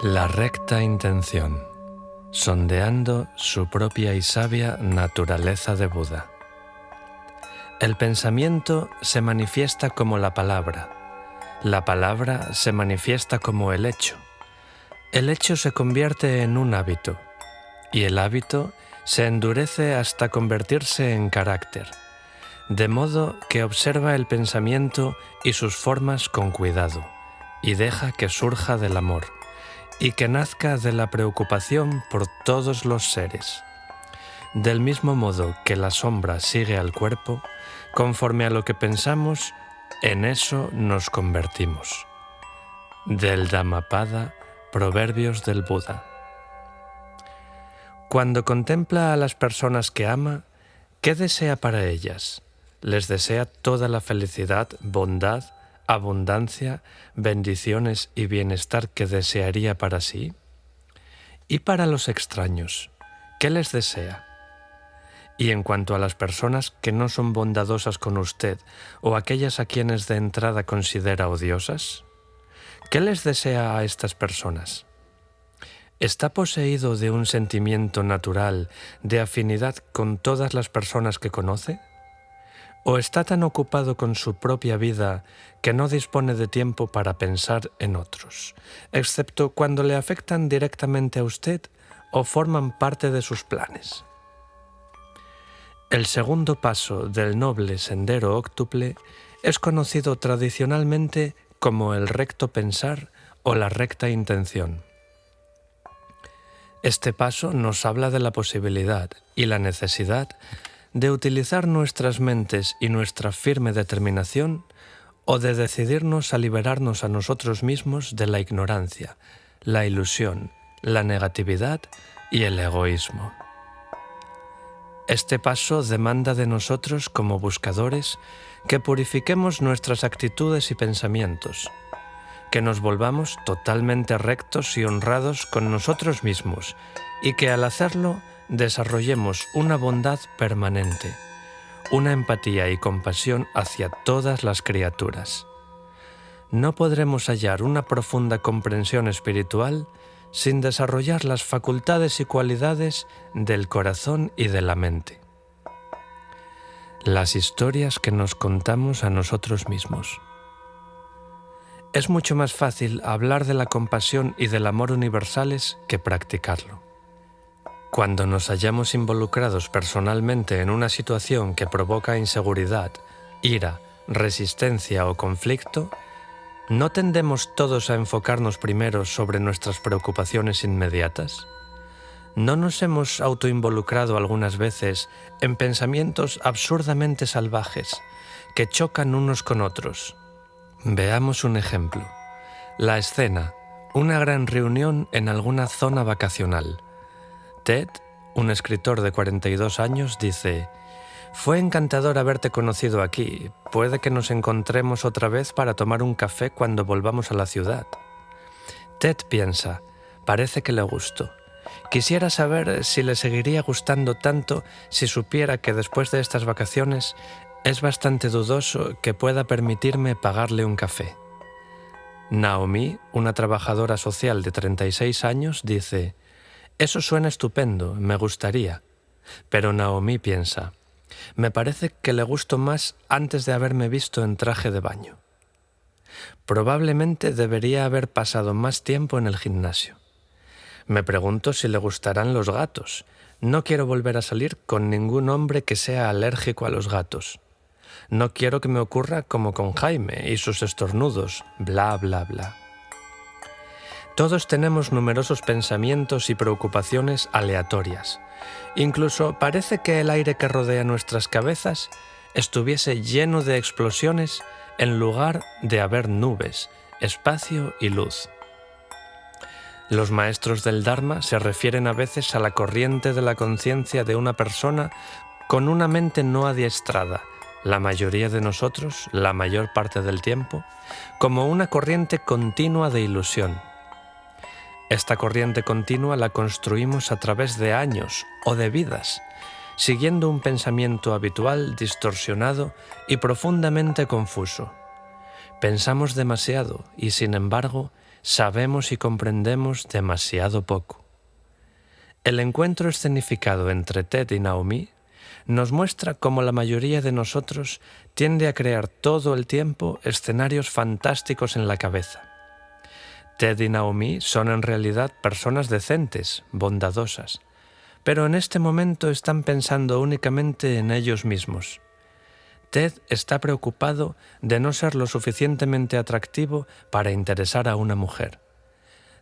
La recta intención, sondeando su propia y sabia naturaleza de Buda. El pensamiento se manifiesta como la palabra se manifiesta como el hecho se convierte en un hábito, y el hábito se endurece hasta convertirse en carácter, de modo que observa el pensamiento y sus formas con cuidado, y deja que surja del amor, y que nazca de la preocupación por todos los seres. Del mismo modo que la sombra sigue al cuerpo, conforme a lo que pensamos, en eso nos convertimos. Del Dhammapada, Proverbios del Buda. Cuando contempla a las personas que ama, ¿qué desea para ellas? ¿Les desea toda la felicidad, bondad, abundancia, bendiciones y bienestar que desearía para sí? ¿Y para los extraños, qué les desea? Y en cuanto a las personas que no son bondadosas con usted o aquellas a quienes de entrada considera odiosas, ¿qué les desea a estas personas? ¿Está poseído de un sentimiento natural de afinidad con todas las personas que conoce? ¿O está tan ocupado con su propia vida que no dispone de tiempo para pensar en otros, excepto cuando le afectan directamente a usted o forman parte de sus planes? El segundo paso del noble sendero óctuple es conocido tradicionalmente como el recto pensar o la recta intención. Este paso nos habla de la posibilidad y la necesidad de utilizar nuestras mentes y nuestra firme determinación o de decidirnos a liberarnos a nosotros mismos de la ignorancia, la ilusión, la negatividad y el egoísmo. Este paso demanda de nosotros como buscadores que purifiquemos nuestras actitudes y pensamientos, que nos volvamos totalmente rectos y honrados con nosotros mismos y que al hacerlo desarrollemos una bondad permanente, una empatía y compasión hacia todas las criaturas. No podremos hallar una profunda comprensión espiritual sin desarrollar las facultades y cualidades del corazón y de la mente. Las historias que nos contamos a nosotros mismos. Es mucho más fácil hablar de la compasión y del amor universales que practicarlo. Cuando nos hallamos involucrados personalmente en una situación que provoca inseguridad, ira, resistencia o conflicto, ¿no tendemos todos a enfocarnos primero sobre nuestras preocupaciones inmediatas? ¿No nos hemos autoinvolucrado algunas veces en pensamientos absurdamente salvajes que chocan unos con otros? Veamos un ejemplo. La escena, una gran reunión en alguna zona vacacional. Ted, un escritor de 42 años, dice: «Fue encantador haberte conocido aquí. Puede que nos encontremos otra vez para tomar un café cuando volvamos a la ciudad». Ted piensa: «Parece que le gusto. Quisiera saber si le seguiría gustando tanto si supiera que después de estas vacaciones es bastante dudoso que pueda permitirme pagarle un café». Naomi, una trabajadora social de 36 años, dice: «Eso suena estupendo, me gustaría». Pero Naomi piensa: «Me parece que le gusto más antes de haberme visto en traje de baño. Probablemente debería haber pasado más tiempo en el gimnasio. Me pregunto si le gustarán los gatos. No quiero volver a salir con ningún hombre que sea alérgico a los gatos. No quiero que me ocurra como con Jaime y sus estornudos, bla, bla, bla». Todos tenemos numerosos pensamientos y preocupaciones aleatorias. Incluso parece que el aire que rodea nuestras cabezas estuviese lleno de explosiones en lugar de haber nubes, espacio y luz. Los maestros del Dharma se refieren a veces a la corriente de la conciencia de una persona con una mente no adiestrada, la mayoría de nosotros, la mayor parte del tiempo, como una corriente continua de ilusión. Esta corriente continua la construimos a través de años o de vidas, siguiendo un pensamiento habitual, distorsionado y profundamente confuso. Pensamos demasiado y, sin embargo, sabemos y comprendemos demasiado poco. El encuentro escenificado entre Ted y Naomi nos muestra cómo la mayoría de nosotros tiende a crear todo el tiempo escenarios fantásticos en la cabeza. Ted y Naomi son en realidad personas decentes, bondadosas, pero en este momento están pensando únicamente en ellos mismos. Ted está preocupado de no ser lo suficientemente atractivo para interesar a una mujer.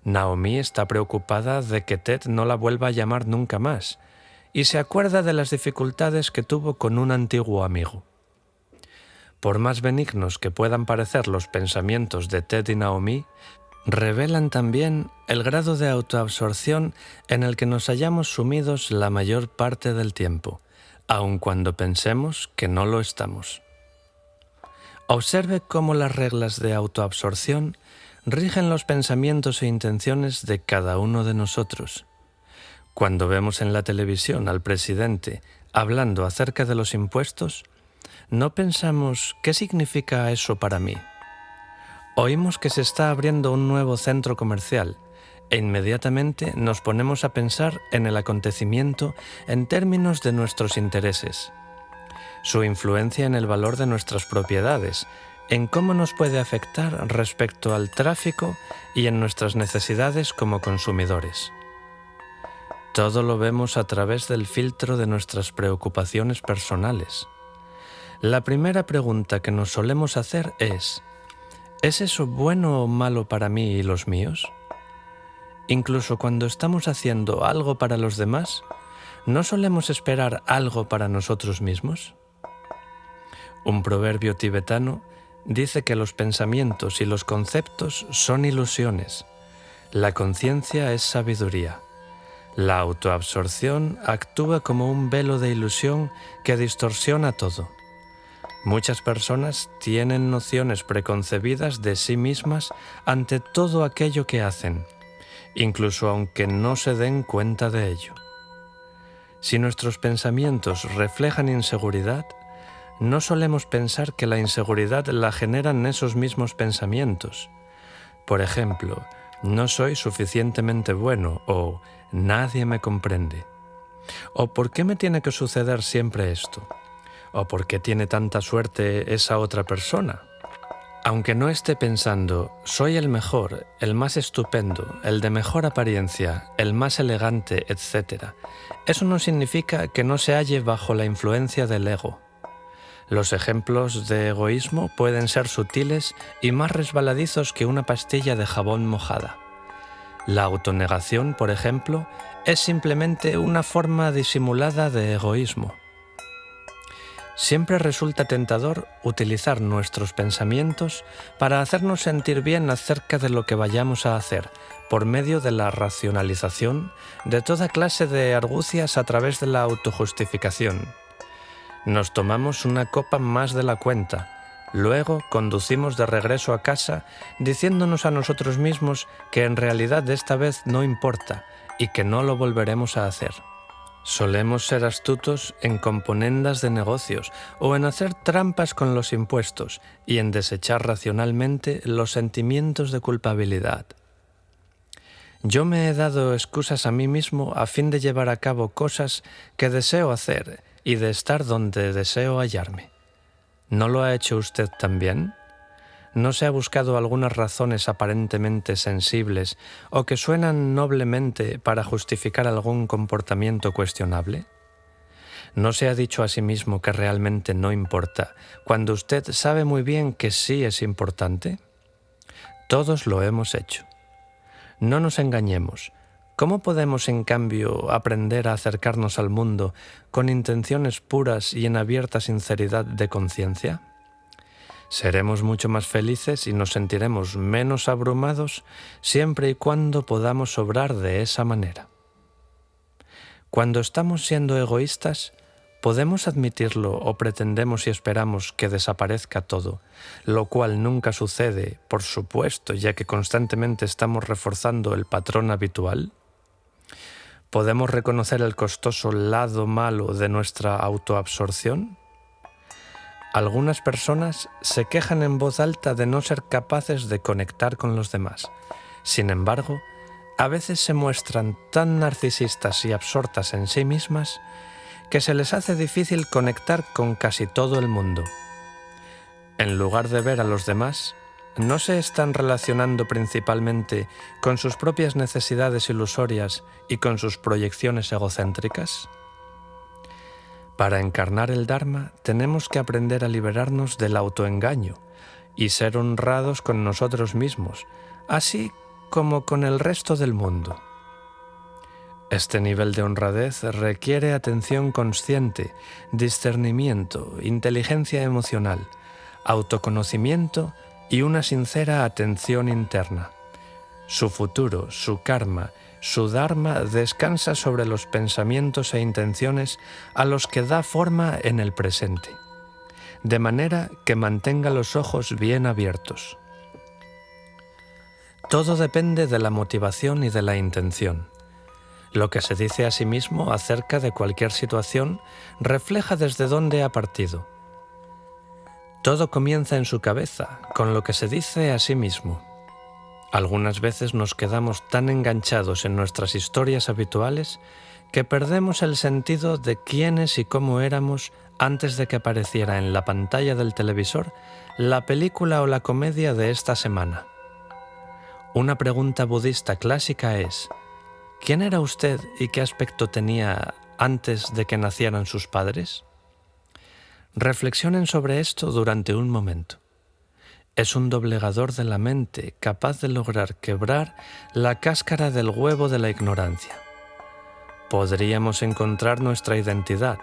Naomi está preocupada de que Ted no la vuelva a llamar nunca más y se acuerda de las dificultades que tuvo con un antiguo amigo. Por más benignos que puedan parecer los pensamientos de Ted y Naomi, revelan también el grado de autoabsorción en el que nos hallamos sumidos la mayor parte del tiempo, aun cuando pensemos que no lo estamos. Observe cómo las reglas de autoabsorción rigen los pensamientos e intenciones de cada uno de nosotros. Cuando vemos en la televisión al presidente hablando acerca de los impuestos, no pensamos ¿qué significa eso para mí? Oímos que se está abriendo un nuevo centro comercial e inmediatamente nos ponemos a pensar en el acontecimiento en términos de nuestros intereses, su influencia en el valor de nuestras propiedades, en cómo nos puede afectar respecto al tráfico y en nuestras necesidades como consumidores. Todo lo vemos a través del filtro de nuestras preocupaciones personales. La primera pregunta que nos solemos hacer ¿es eso bueno o malo para mí y los míos? Incluso cuando estamos haciendo algo para los demás, ¿no solemos esperar algo para nosotros mismos? Un proverbio tibetano dice que los pensamientos y los conceptos son ilusiones. La conciencia es sabiduría. La autoabsorción actúa como un velo de ilusión que distorsiona todo. Muchas personas tienen nociones preconcebidas de sí mismas ante todo aquello que hacen, incluso aunque no se den cuenta de ello. Si nuestros pensamientos reflejan inseguridad, no solemos pensar que la inseguridad la generan esos mismos pensamientos. Por ejemplo, no soy suficientemente bueno o nadie me comprende. ¿O por qué me tiene que suceder siempre esto? ¿O por qué tiene tanta suerte esa otra persona? Aunque no esté pensando, soy el mejor, el más estupendo, el de mejor apariencia, el más elegante, etc., eso no significa que no se halle bajo la influencia del ego. Los ejemplos de egoísmo pueden ser sutiles y más resbaladizos que una pastilla de jabón mojada. La autonegación, por ejemplo, es simplemente una forma disimulada de egoísmo. Siempre resulta tentador utilizar nuestros pensamientos para hacernos sentir bien acerca de lo que vayamos a hacer, por medio de la racionalización de toda clase de argucias a través de la autojustificación. Nos tomamos una copa más de la cuenta, luego conducimos de regreso a casa diciéndonos a nosotros mismos que en realidad esta vez no importa y que no lo volveremos a hacer. Solemos ser astutos en componendas de negocios o en hacer trampas con los impuestos y en desechar racionalmente los sentimientos de culpabilidad. Yo me he dado excusas a mí mismo a fin de llevar a cabo cosas que deseo hacer y de estar donde deseo hallarme. ¿No lo ha hecho usted también? ¿No se ha buscado algunas razones aparentemente sensibles o que suenan noblemente para justificar algún comportamiento cuestionable? ¿No se ha dicho a sí mismo que realmente no importa, cuando usted sabe muy bien que sí es importante? Todos lo hemos hecho. No nos engañemos. ¿Cómo podemos, en cambio, aprender a acercarnos al mundo con intenciones puras y en abierta sinceridad de conciencia? Seremos mucho más felices y nos sentiremos menos abrumados siempre y cuando podamos obrar de esa manera. Cuando estamos siendo egoístas, podemos admitirlo o pretendemos y esperamos que desaparezca todo, lo cual nunca sucede, por supuesto, ya que constantemente estamos reforzando el patrón habitual. ¿Podemos reconocer el costoso lado malo de nuestra autoabsorción? Algunas personas se quejan en voz alta de no ser capaces de conectar con los demás. Sin embargo, a veces se muestran tan narcisistas y absortas en sí mismas que se les hace difícil conectar con casi todo el mundo. En lugar de ver a los demás, ¿no se están relacionando principalmente con sus propias necesidades ilusorias y con sus proyecciones egocéntricas? Para encarnar el Dharma tenemos que aprender a liberarnos del autoengaño y ser honrados con nosotros mismos, así como con el resto del mundo. Este nivel de honradez requiere atención consciente, discernimiento, inteligencia emocional, autoconocimiento y una sincera atención interna. Su futuro, su karma, su dharma descansa sobre los pensamientos e intenciones a los que da forma en el presente, de manera que mantenga los ojos bien abiertos. Todo depende de la motivación y de la intención. Lo que se dice a sí mismo acerca de cualquier situación refleja desde dónde ha partido. Todo comienza en su cabeza, con lo que se dice a sí mismo. Algunas veces nos quedamos tan enganchados en nuestras historias habituales que perdemos el sentido de quiénes y cómo éramos antes de que apareciera en la pantalla del televisor la película o la comedia de esta semana. Una pregunta budista clásica es: ¿quién era usted y qué aspecto tenía antes de que nacieran sus padres? Reflexionen sobre esto durante un momento. Es un doblegador de la mente capaz de lograr quebrar la cáscara del huevo de la ignorancia. Podríamos encontrar nuestra identidad,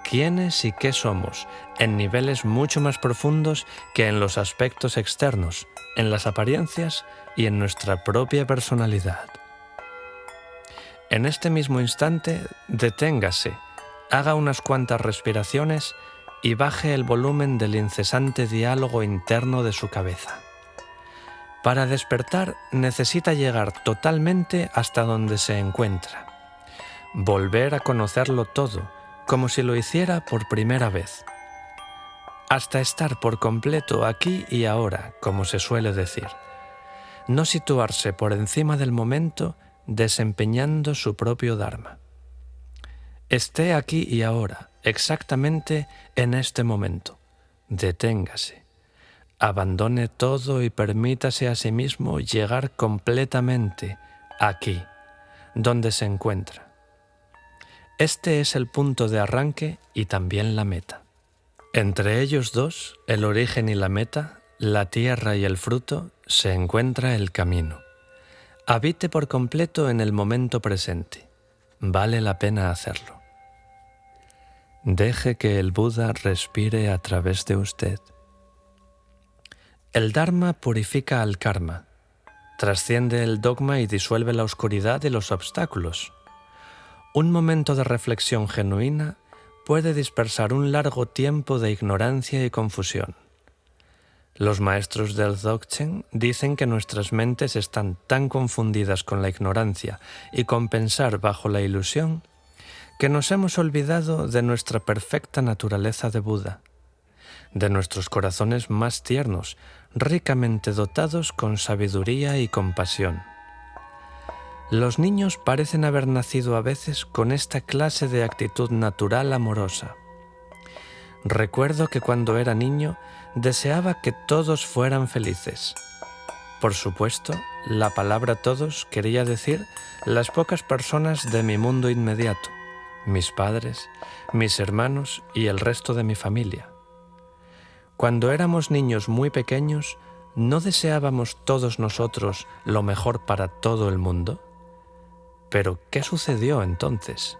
quiénes y qué somos, en niveles mucho más profundos que en los aspectos externos, en las apariencias y en nuestra propia personalidad. En este mismo instante, deténgase, haga unas cuantas respiraciones y baje el volumen del incesante diálogo interno de su cabeza. Para despertar necesita llegar totalmente hasta donde se encuentra, volver a conocerlo todo, como si lo hiciera por primera vez, hasta estar por completo aquí y ahora, como se suele decir. No situarse por encima del momento desempeñando su propio Dharma. Esté aquí y ahora, exactamente en este momento. Deténgase. Abandone todo y permítase a sí mismo llegar completamente aquí, donde se encuentra. Este es el punto de arranque y también la meta. Entre ellos dos, el origen y la meta, la tierra y el fruto, se encuentra el camino. Habite por completo en el momento presente. Vale la pena hacerlo. Deje que el Buda respire a través de usted. El Dharma purifica al karma, trasciende el dogma y disuelve la oscuridad y los obstáculos. Un momento de reflexión genuina puede dispersar un largo tiempo de ignorancia y confusión. Los maestros del Dzogchen dicen que nuestras mentes están tan confundidas con la ignorancia y con pensar bajo la ilusión que nos hemos olvidado de nuestra perfecta naturaleza de Buda, de nuestros corazones más tiernos, ricamente dotados con sabiduría y compasión. Los niños parecen haber nacido a veces con esta clase de actitud natural amorosa. Recuerdo que cuando era niño deseaba que todos fueran felices. Por supuesto, la palabra todos quería decir las pocas personas de mi mundo inmediato, mis padres, mis hermanos y el resto de mi familia. Cuando éramos niños muy pequeños, ¿no deseábamos todos nosotros lo mejor para todo el mundo? Pero, ¿qué sucedió entonces?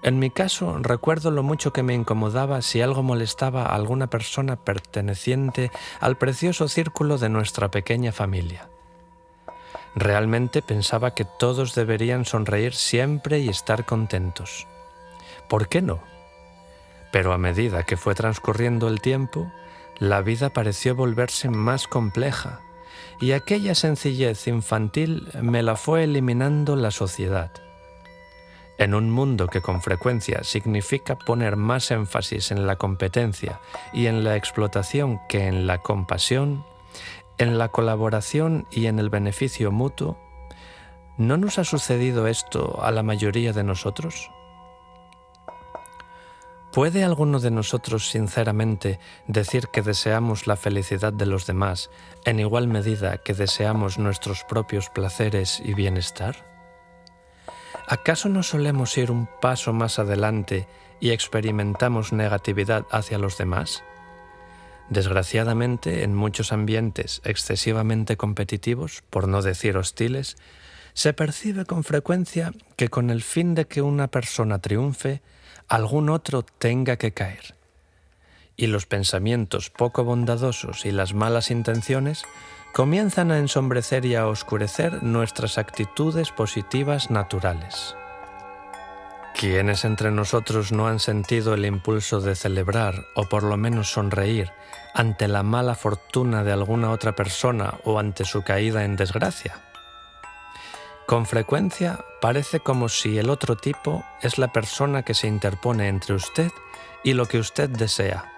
En mi caso, recuerdo lo mucho que me incomodaba si algo molestaba a alguna persona perteneciente al precioso círculo de nuestra pequeña familia. Realmente pensaba que todos deberían sonreír siempre y estar contentos. ¿Por qué no? Pero a medida que fue transcurriendo el tiempo, la vida pareció volverse más compleja y aquella sencillez infantil me la fue eliminando la sociedad. En un mundo que con frecuencia significa poner más énfasis en la competencia y en la explotación que en la compasión, en la colaboración y en el beneficio mutuo, ¿no nos ha sucedido esto a la mayoría de nosotros? ¿Puede alguno de nosotros sinceramente decir que deseamos la felicidad de los demás en igual medida que deseamos nuestros propios placeres y bienestar? ¿Acaso no solemos ir un paso más adelante y experimentamos negatividad hacia los demás? Desgraciadamente, en muchos ambientes excesivamente competitivos, por no decir hostiles, se percibe con frecuencia que con el fin de que una persona triunfe, algún otro tenga que caer. Y los pensamientos poco bondadosos y las malas intenciones comienzan a ensombrecer y a oscurecer nuestras actitudes positivas naturales. ¿Quiénes entre nosotros no han sentido el impulso de celebrar o por lo menos sonreír ante la mala fortuna de alguna otra persona o ante su caída en desgracia? Con frecuencia parece como si el otro tipo es la persona que se interpone entre usted y lo que usted desea.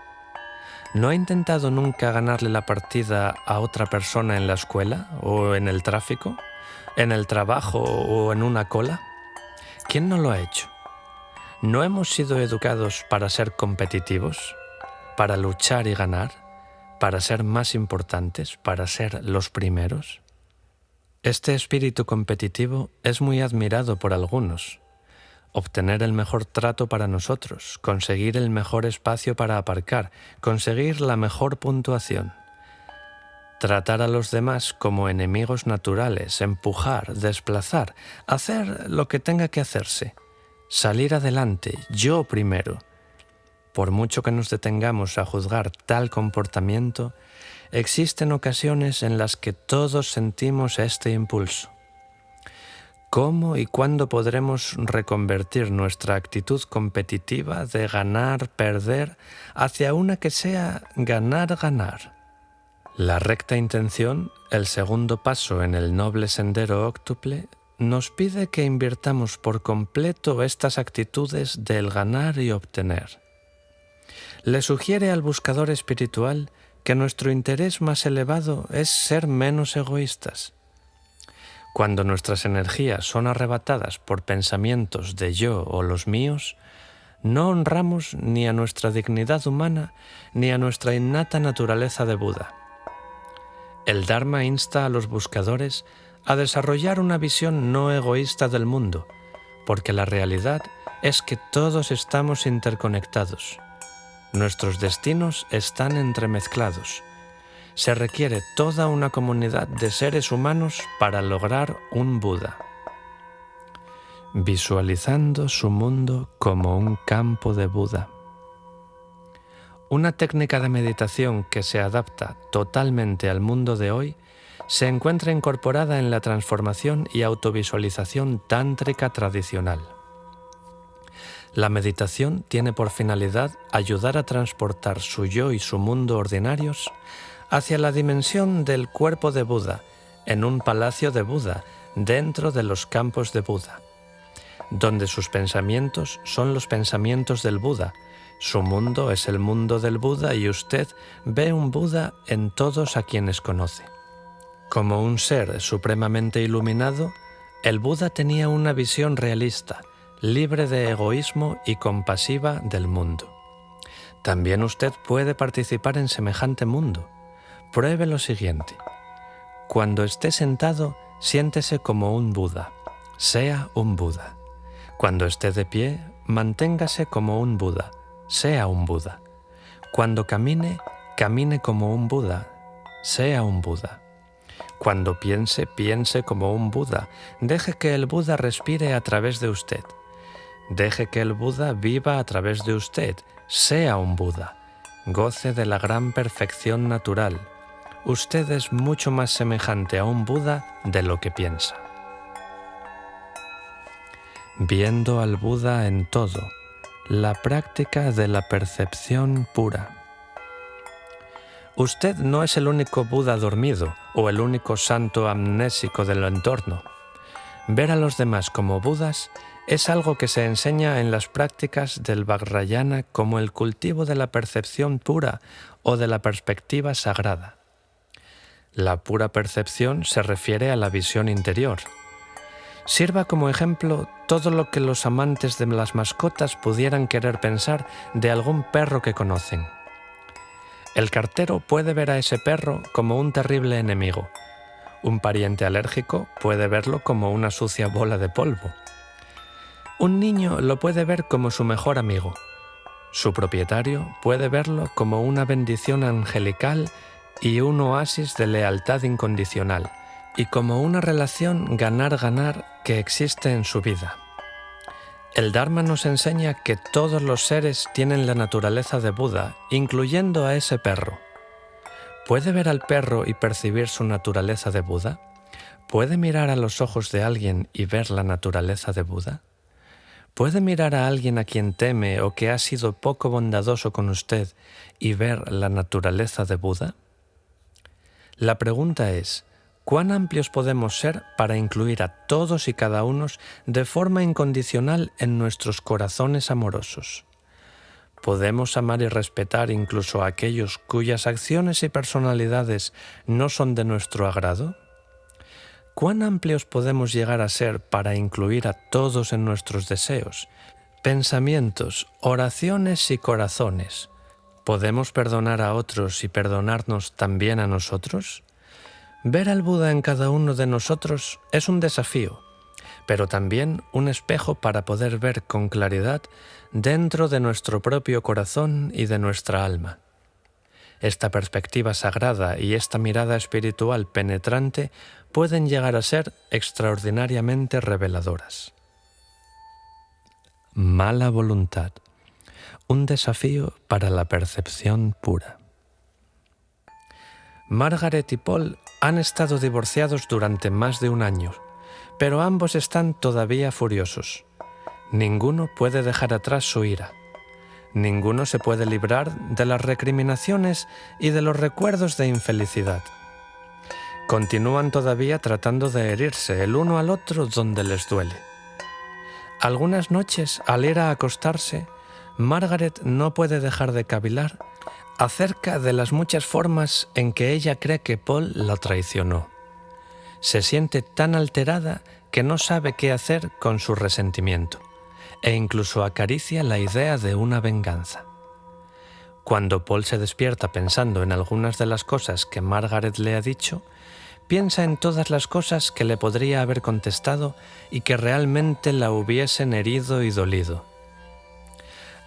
¿No ha intentado nunca ganarle la partida a otra persona en la escuela o en el tráfico, en el trabajo o en una cola? ¿Quién no lo ha hecho? ¿No hemos sido educados para ser competitivos, para luchar y ganar, para ser más importantes, para ser los primeros? Este espíritu competitivo es muy admirado por algunos. Obtener el mejor trato para nosotros, conseguir el mejor espacio para aparcar, conseguir la mejor puntuación. Tratar a los demás como enemigos naturales, empujar, desplazar, hacer lo que tenga que hacerse. Salir adelante, yo primero. Por mucho que nos detengamos a juzgar tal comportamiento, existen ocasiones en las que todos sentimos este impulso. ¿Cómo y cuándo podremos reconvertir nuestra actitud competitiva de ganar, perder, hacia una que sea ganar, ganar? La recta intención, el segundo paso en el noble sendero óctuple, nos pide que invirtamos por completo estas actitudes del ganar y obtener. Le sugiere al buscador espiritual que nuestro interés más elevado es ser menos egoístas. Cuando nuestras energías son arrebatadas por pensamientos de yo o los míos, no honramos ni a nuestra dignidad humana ni a nuestra innata naturaleza de Buda. El Dharma insta a los buscadores a desarrollar una visión no egoísta del mundo, porque la realidad es que todos estamos interconectados. Nuestros destinos están entremezclados. Se requiere toda una comunidad de seres humanos para lograr un Buda. Visualizando su mundo como un campo de Buda. Una técnica de meditación que se adapta totalmente al mundo de hoy se encuentra incorporada en la transformación y autovisualización tántrica tradicional. La meditación tiene por finalidad ayudar a transportar su yo y su mundo ordinarios hacia la dimensión del cuerpo de Buda, en un palacio de Buda, dentro de los campos de Buda, donde sus pensamientos son los pensamientos del Buda, su mundo es el mundo del Buda y usted ve un Buda en todos a quienes conoce. Como un ser supremamente iluminado, el Buda tenía una visión realista, libre de egoísmo y compasiva del mundo. También usted puede participar en semejante mundo. Pruebe lo siguiente. Cuando esté sentado, siéntese como un Buda. Sea un Buda. Cuando esté de pie, manténgase como un Buda. Sea un Buda. Cuando camine, camine como un Buda. Sea un Buda. Cuando piense, piense como un Buda. Deje que el Buda respire a través de usted. Deje que el Buda viva a través de usted. Sea un Buda. Goce de la gran perfección natural. Usted es mucho más semejante a un Buda de lo que piensa. Viendo al Buda en todo, la práctica de la percepción pura. Usted no es el único Buda dormido o el único santo amnésico del entorno. Ver a los demás como Budas es algo que se enseña en las prácticas del Vajrayana como el cultivo de la percepción pura o de la perspectiva sagrada. La pura percepción se refiere a la visión interior. Sirva como ejemplo todo lo que los amantes de las mascotas pudieran querer pensar de algún perro que conocen. El cartero puede ver a ese perro como un terrible enemigo. Un pariente alérgico puede verlo como una sucia bola de polvo. Un niño lo puede ver como su mejor amigo. Su propietario puede verlo como una bendición angelical y un oasis de lealtad incondicional, y como una relación ganar-ganar que existe en su vida. El Dharma nos enseña que todos los seres tienen la naturaleza de Buda, incluyendo a ese perro. ¿Puede ver al perro y percibir su naturaleza de Buda? ¿Puede mirar a los ojos de alguien y ver la naturaleza de Buda? ¿Puede mirar a alguien a quien teme o que ha sido poco bondadoso con usted y ver la naturaleza de Buda? La pregunta es, ¿cuán amplios podemos ser para incluir a todos y cada uno de forma incondicional en nuestros corazones amorosos? ¿Podemos amar y respetar incluso a aquellos cuyas acciones y personalidades no son de nuestro agrado? ¿Cuán amplios podemos llegar a ser para incluir a todos en nuestros deseos, pensamientos, oraciones y corazones? ¿Podemos perdonar a otros y perdonarnos también a nosotros? Ver al Buda en cada uno de nosotros es un desafío, pero también un espejo para poder ver con claridad dentro de nuestro propio corazón y de nuestra alma. Esta perspectiva sagrada y esta mirada espiritual penetrante pueden llegar a ser extraordinariamente reveladoras. Mala voluntad. Un desafío para la percepción pura. Margaret y Paul han estado divorciados durante más de un año, pero ambos están todavía furiosos. Ninguno puede dejar atrás su ira. Ninguno se puede librar de las recriminaciones y de los recuerdos de infelicidad. Continúan todavía tratando de herirse el uno al otro donde les duele. Algunas noches, al ir a acostarse, Margaret no puede dejar de cavilar acerca de las muchas formas en que ella cree que Paul la traicionó. Se siente tan alterada que no sabe qué hacer con su resentimiento, e incluso acaricia la idea de una venganza. Cuando Paul se despierta pensando en algunas de las cosas que Margaret le ha dicho, piensa en todas las cosas que le podría haber contestado y que realmente la hubiesen herido y dolido.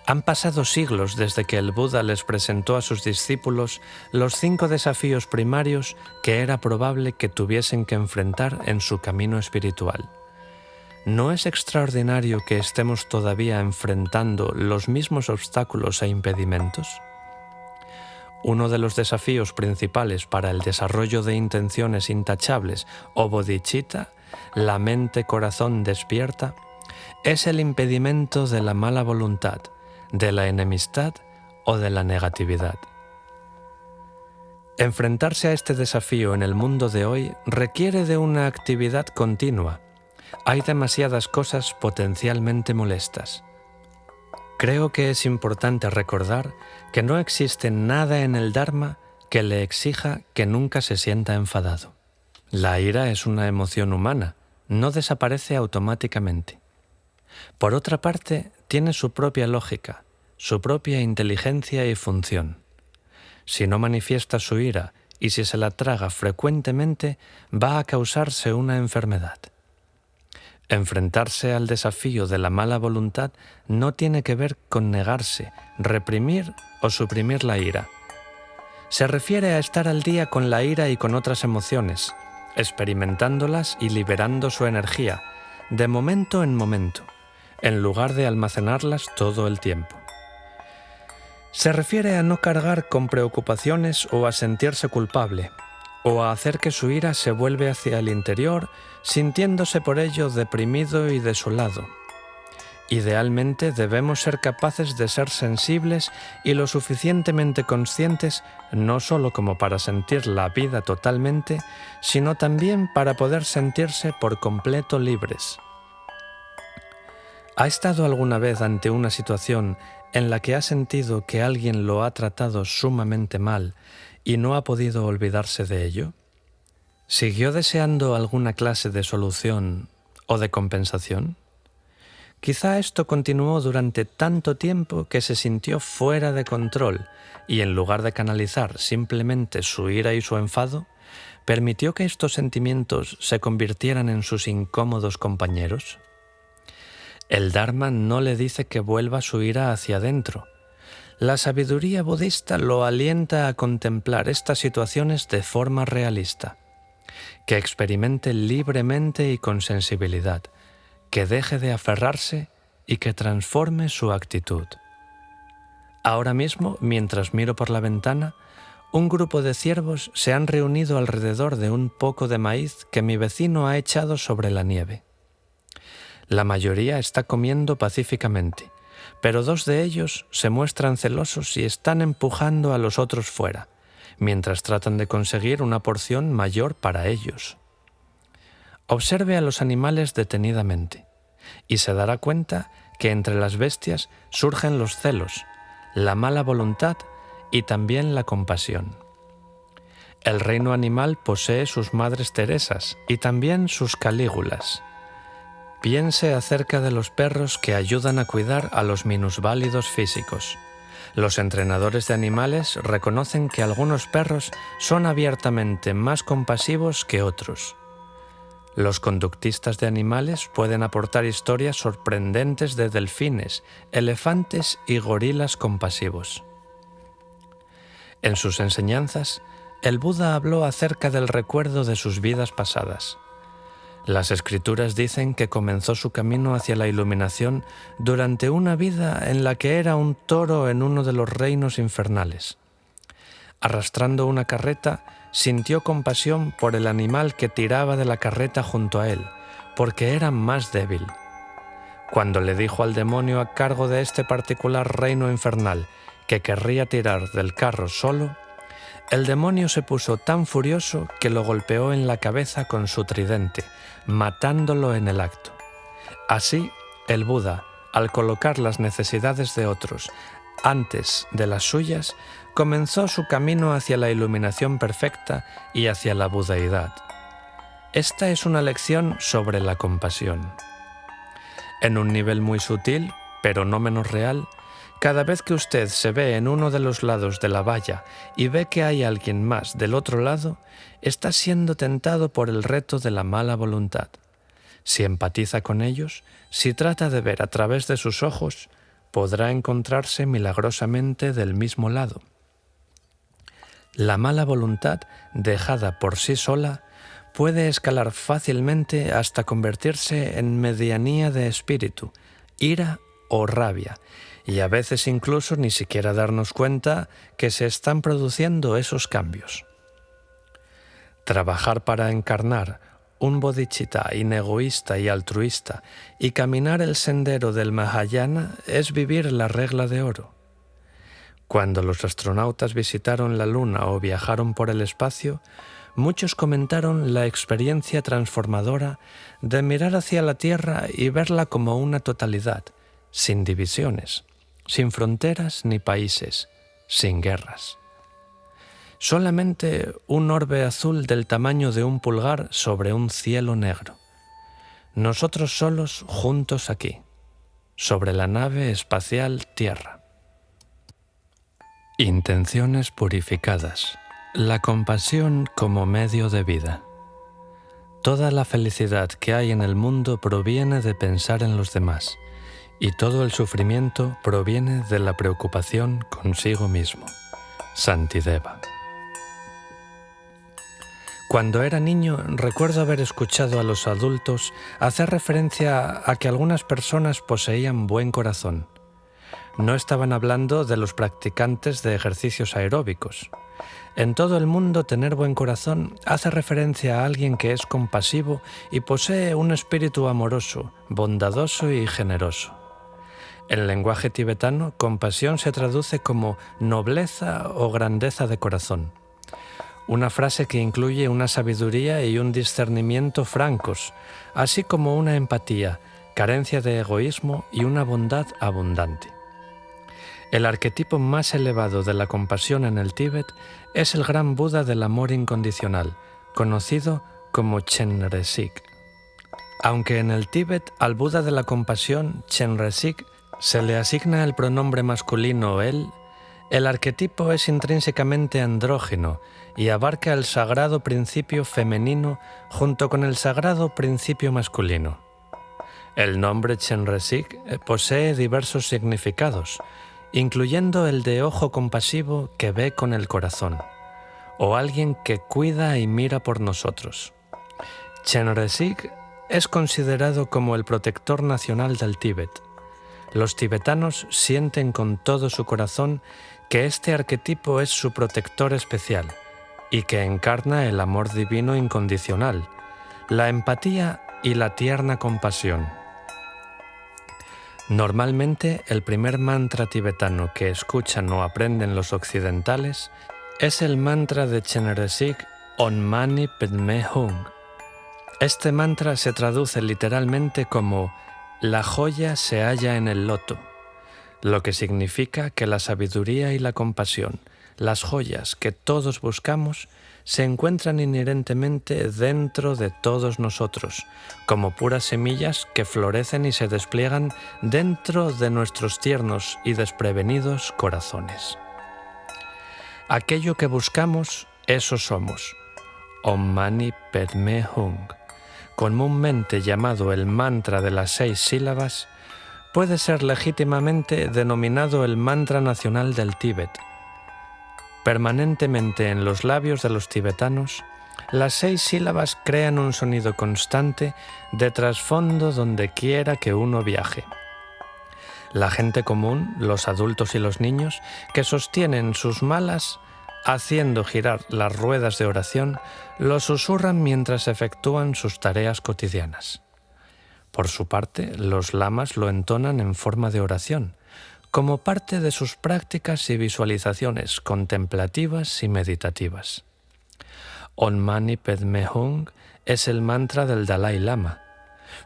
Han pasado siglos desde que el Buda les presentó a sus discípulos los 5 desafíos primarios que era probable que tuviesen que enfrentar en su camino espiritual. ¿No es extraordinario que estemos todavía enfrentando los mismos obstáculos e impedimentos? Uno de los desafíos principales para el desarrollo de intenciones intachables o bodhicitta, la mente-corazón despierta, es el impedimento de la mala voluntad, de la enemistad o de la negatividad. Enfrentarse a este desafío en el mundo de hoy requiere de una actividad continua. Hay demasiadas cosas potencialmente molestas. Creo que es importante recordar que no existe nada en el Dharma que le exija que nunca se sienta enfadado. La ira es una emoción humana, no desaparece automáticamente. Por otra parte, tiene su propia lógica, su propia inteligencia y función. Si no manifiesta su ira y si se la traga frecuentemente, va a causarse una enfermedad. Enfrentarse al desafío de la mala voluntad no tiene que ver con negarse, reprimir o suprimir la ira. Se refiere a estar al día con la ira y con otras emociones, experimentándolas y liberando su energía, de momento en momento, en lugar de almacenarlas todo el tiempo. Se refiere a no cargar con preocupaciones o a sentirse culpable, o a hacer que su ira se vuelve hacia el interior, sintiéndose por ello deprimido y desolado. Idealmente debemos ser capaces de ser sensibles y lo suficientemente conscientes no solo como para sentir la vida totalmente, sino también para poder sentirse por completo libres. ¿Ha estado alguna vez ante una situación en la que ha sentido que alguien lo ha tratado sumamente mal y no ha podido olvidarse de ello? ¿Siguió deseando alguna clase de solución o de compensación? Quizá esto continuó durante tanto tiempo que se sintió fuera de control y en lugar de canalizar simplemente su ira y su enfado, permitió que estos sentimientos se convirtieran en sus incómodos compañeros. El Dharma no le dice que vuelva su ira hacia adentro. La sabiduría budista lo alienta a contemplar estas situaciones de forma realista, que experimente libremente y con sensibilidad, que deje de aferrarse y que transforme su actitud. Ahora mismo, mientras miro por la ventana, un grupo de ciervos se han reunido alrededor de un poco de maíz que mi vecino ha echado sobre la nieve. La mayoría está comiendo pacíficamente, pero 2 de ellos se muestran celosos y están empujando a los otros fuera, mientras tratan de conseguir una porción mayor para ellos. Observe a los animales detenidamente y se dará cuenta que entre las bestias surgen los celos, la mala voluntad y también la compasión. El reino animal posee sus madres Teresas y también sus Calígulas. Piense acerca de los perros que ayudan a cuidar a los minusválidos físicos. Los entrenadores de animales reconocen que algunos perros son abiertamente más compasivos que otros. Los conductistas de animales pueden aportar historias sorprendentes de delfines, elefantes y gorilas compasivos. En sus enseñanzas, el Buda habló acerca del recuerdo de sus vidas pasadas. Las escrituras dicen que comenzó su camino hacia la iluminación durante una vida en la que era un toro en uno de los reinos infernales. Arrastrando una carreta, sintió compasión por el animal que tiraba de la carreta junto a él, porque era más débil. Cuando le dijo al demonio a cargo de este particular reino infernal que querría tirar del carro solo, el demonio se puso tan furioso que lo golpeó en la cabeza con su tridente, matándolo en el acto. Así, el Buda, al colocar las necesidades de otros antes de las suyas, comenzó su camino hacia la iluminación perfecta y hacia la budeidad. Esta es una lección sobre la compasión. En un nivel muy sutil, pero no menos real, cada vez que usted se ve en uno de los lados de la valla y ve que hay alguien más del otro lado, está siendo tentado por el reto de la mala voluntad. Si empatiza con ellos, si trata de ver a través de sus ojos, podrá encontrarse milagrosamente del mismo lado. La mala voluntad, dejada por sí sola, puede escalar fácilmente hasta convertirse en medianía de espíritu, ira o rabia, y a veces incluso ni siquiera darnos cuenta que se están produciendo esos cambios. Trabajar para encarnar un bodhicitta inegoísta y altruista y caminar el sendero del Mahayana es vivir la regla de oro. Cuando los astronautas visitaron la Luna o viajaron por el espacio, muchos comentaron la experiencia transformadora de mirar hacia la Tierra y verla como una totalidad, sin divisiones, sin fronteras ni países, sin guerras. Solamente un orbe azul del tamaño de un pulgar sobre un cielo negro. Nosotros solos juntos aquí, sobre la nave espacial Tierra. Intenciones purificadas. La compasión como medio de vida. Toda la felicidad que hay en el mundo proviene de pensar en los demás, y todo el sufrimiento proviene de la preocupación consigo mismo. Santideva. Cuando era niño, recuerdo haber escuchado a los adultos hacer referencia a que algunas personas poseían buen corazón. No estaban hablando de los practicantes de ejercicios aeróbicos. En todo el mundo, tener buen corazón hace referencia a alguien que es compasivo y posee un espíritu amoroso, bondadoso y generoso. En lenguaje tibetano, compasión se traduce como nobleza o grandeza de corazón. Una frase que incluye una sabiduría y un discernimiento francos, así como una empatía, carencia de egoísmo y una bondad abundante. El arquetipo más elevado de la compasión en el Tíbet es el gran Buda del amor incondicional, conocido como Chenrezig. Aunque en el Tíbet al Buda de la compasión, Chenrezig, se le asigna el pronombre masculino él, el arquetipo es intrínsecamente andrógino y abarca el sagrado principio femenino junto con el sagrado principio masculino. El nombre Chenrezig posee diversos significados, incluyendo el de ojo compasivo que ve con el corazón, o alguien que cuida y mira por nosotros. Chenrezig es considerado como el protector nacional del Tíbet. Los tibetanos sienten con todo su corazón que este arquetipo es su protector especial y que encarna el amor divino incondicional, la empatía y la tierna compasión. Normalmente, el primer mantra tibetano que escuchan o aprenden los occidentales es el mantra de Chenrezig Om Mani Padme Hum. Este mantra se traduce literalmente como «La joya se halla en el loto», lo que significa que la sabiduría y la compasión, las joyas que todos buscamos, se encuentran inherentemente dentro de todos nosotros, como puras semillas que florecen y se despliegan dentro de nuestros tiernos y desprevenidos corazones. Aquello que buscamos, eso somos. Om Mani Padme Hum, comúnmente llamado el mantra de las 6 sílabas, puede ser legítimamente denominado el mantra nacional del Tíbet. Permanentemente en los labios de los tibetanos, las 6 sílabas crean un sonido constante de trasfondo donde quiera que uno viaje. La gente común, los adultos y los niños, que sostienen sus malas, haciendo girar las ruedas de oración, lo susurran mientras efectúan sus tareas cotidianas. Por su parte, los lamas lo entonan en forma de oración, como parte de sus prácticas y visualizaciones contemplativas y meditativas. Om Mani Padme Hum es el mantra del Dalai Lama.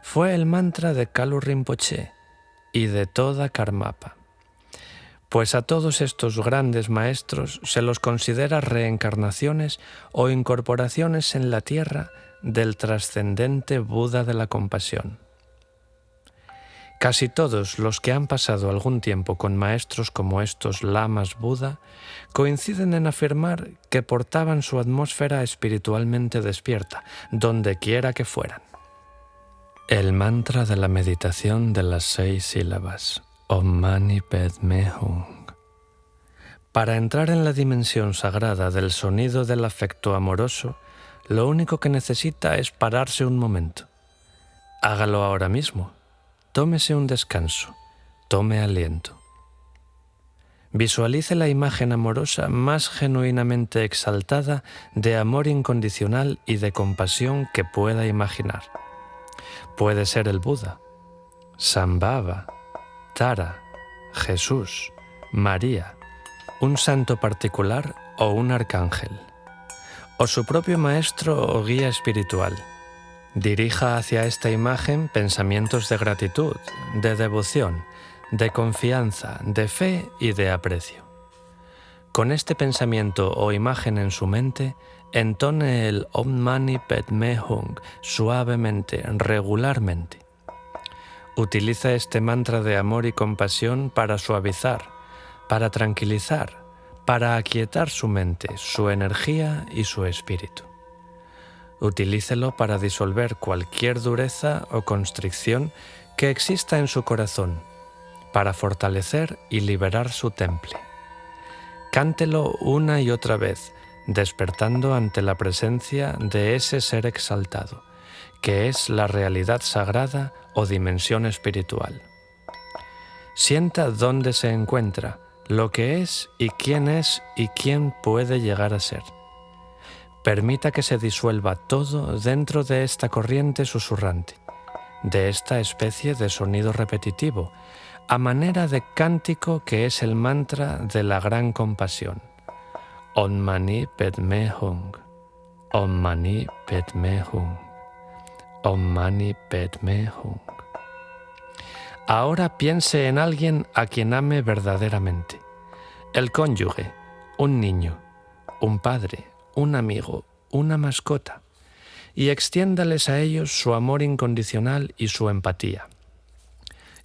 Fue el mantra de Kalu Rinpoche y de toda Karmapa. Pues a todos estos grandes maestros se los considera reencarnaciones o incorporaciones en la tierra del trascendente Buda de la compasión. Casi todos los que han pasado algún tiempo con maestros como estos lamas Buda coinciden en afirmar que portaban su atmósfera espiritualmente despierta, donde quiera que fueran. El mantra de la meditación de las 6 sílabas, Om Mani Padme Hum. Para entrar en la dimensión sagrada del sonido del afecto amoroso, lo único que necesita es pararse un momento. Hágalo ahora mismo. Tómese un descanso, tome aliento. Visualice la imagen amorosa más genuinamente exaltada de amor incondicional y de compasión que pueda imaginar. Puede ser el Buda, Shambhava, Tara, Jesús, María, un santo particular o un arcángel, o su propio maestro o guía espiritual. Dirija hacia esta imagen pensamientos de gratitud, de devoción, de confianza, de fe y de aprecio. Con este pensamiento o imagen en su mente, entone el Om Mani Padme Hum suavemente, regularmente. Utiliza este mantra de amor y compasión para suavizar, para tranquilizar, para aquietar su mente, su energía y su espíritu. Utilícelo para disolver cualquier dureza o constricción que exista en su corazón, para fortalecer y liberar su temple. Cántelo una y otra vez, despertando ante la presencia de ese ser exaltado, que es la realidad sagrada o dimensión espiritual. Sienta dónde se encuentra, lo que es y quién puede llegar a ser. Permita que se disuelva todo dentro de esta corriente susurrante, de esta especie de sonido repetitivo, a manera de cántico que es el mantra de la gran compasión. Om Mani Padme Hum, Om Mani Padme Hum, Om Mani Padme Hum. Ahora piense en alguien a quien ame verdaderamente. El cónyuge, un niño, un padre, un amigo, una mascota. y extiéndales a ellos su amor incondicional y su empatía.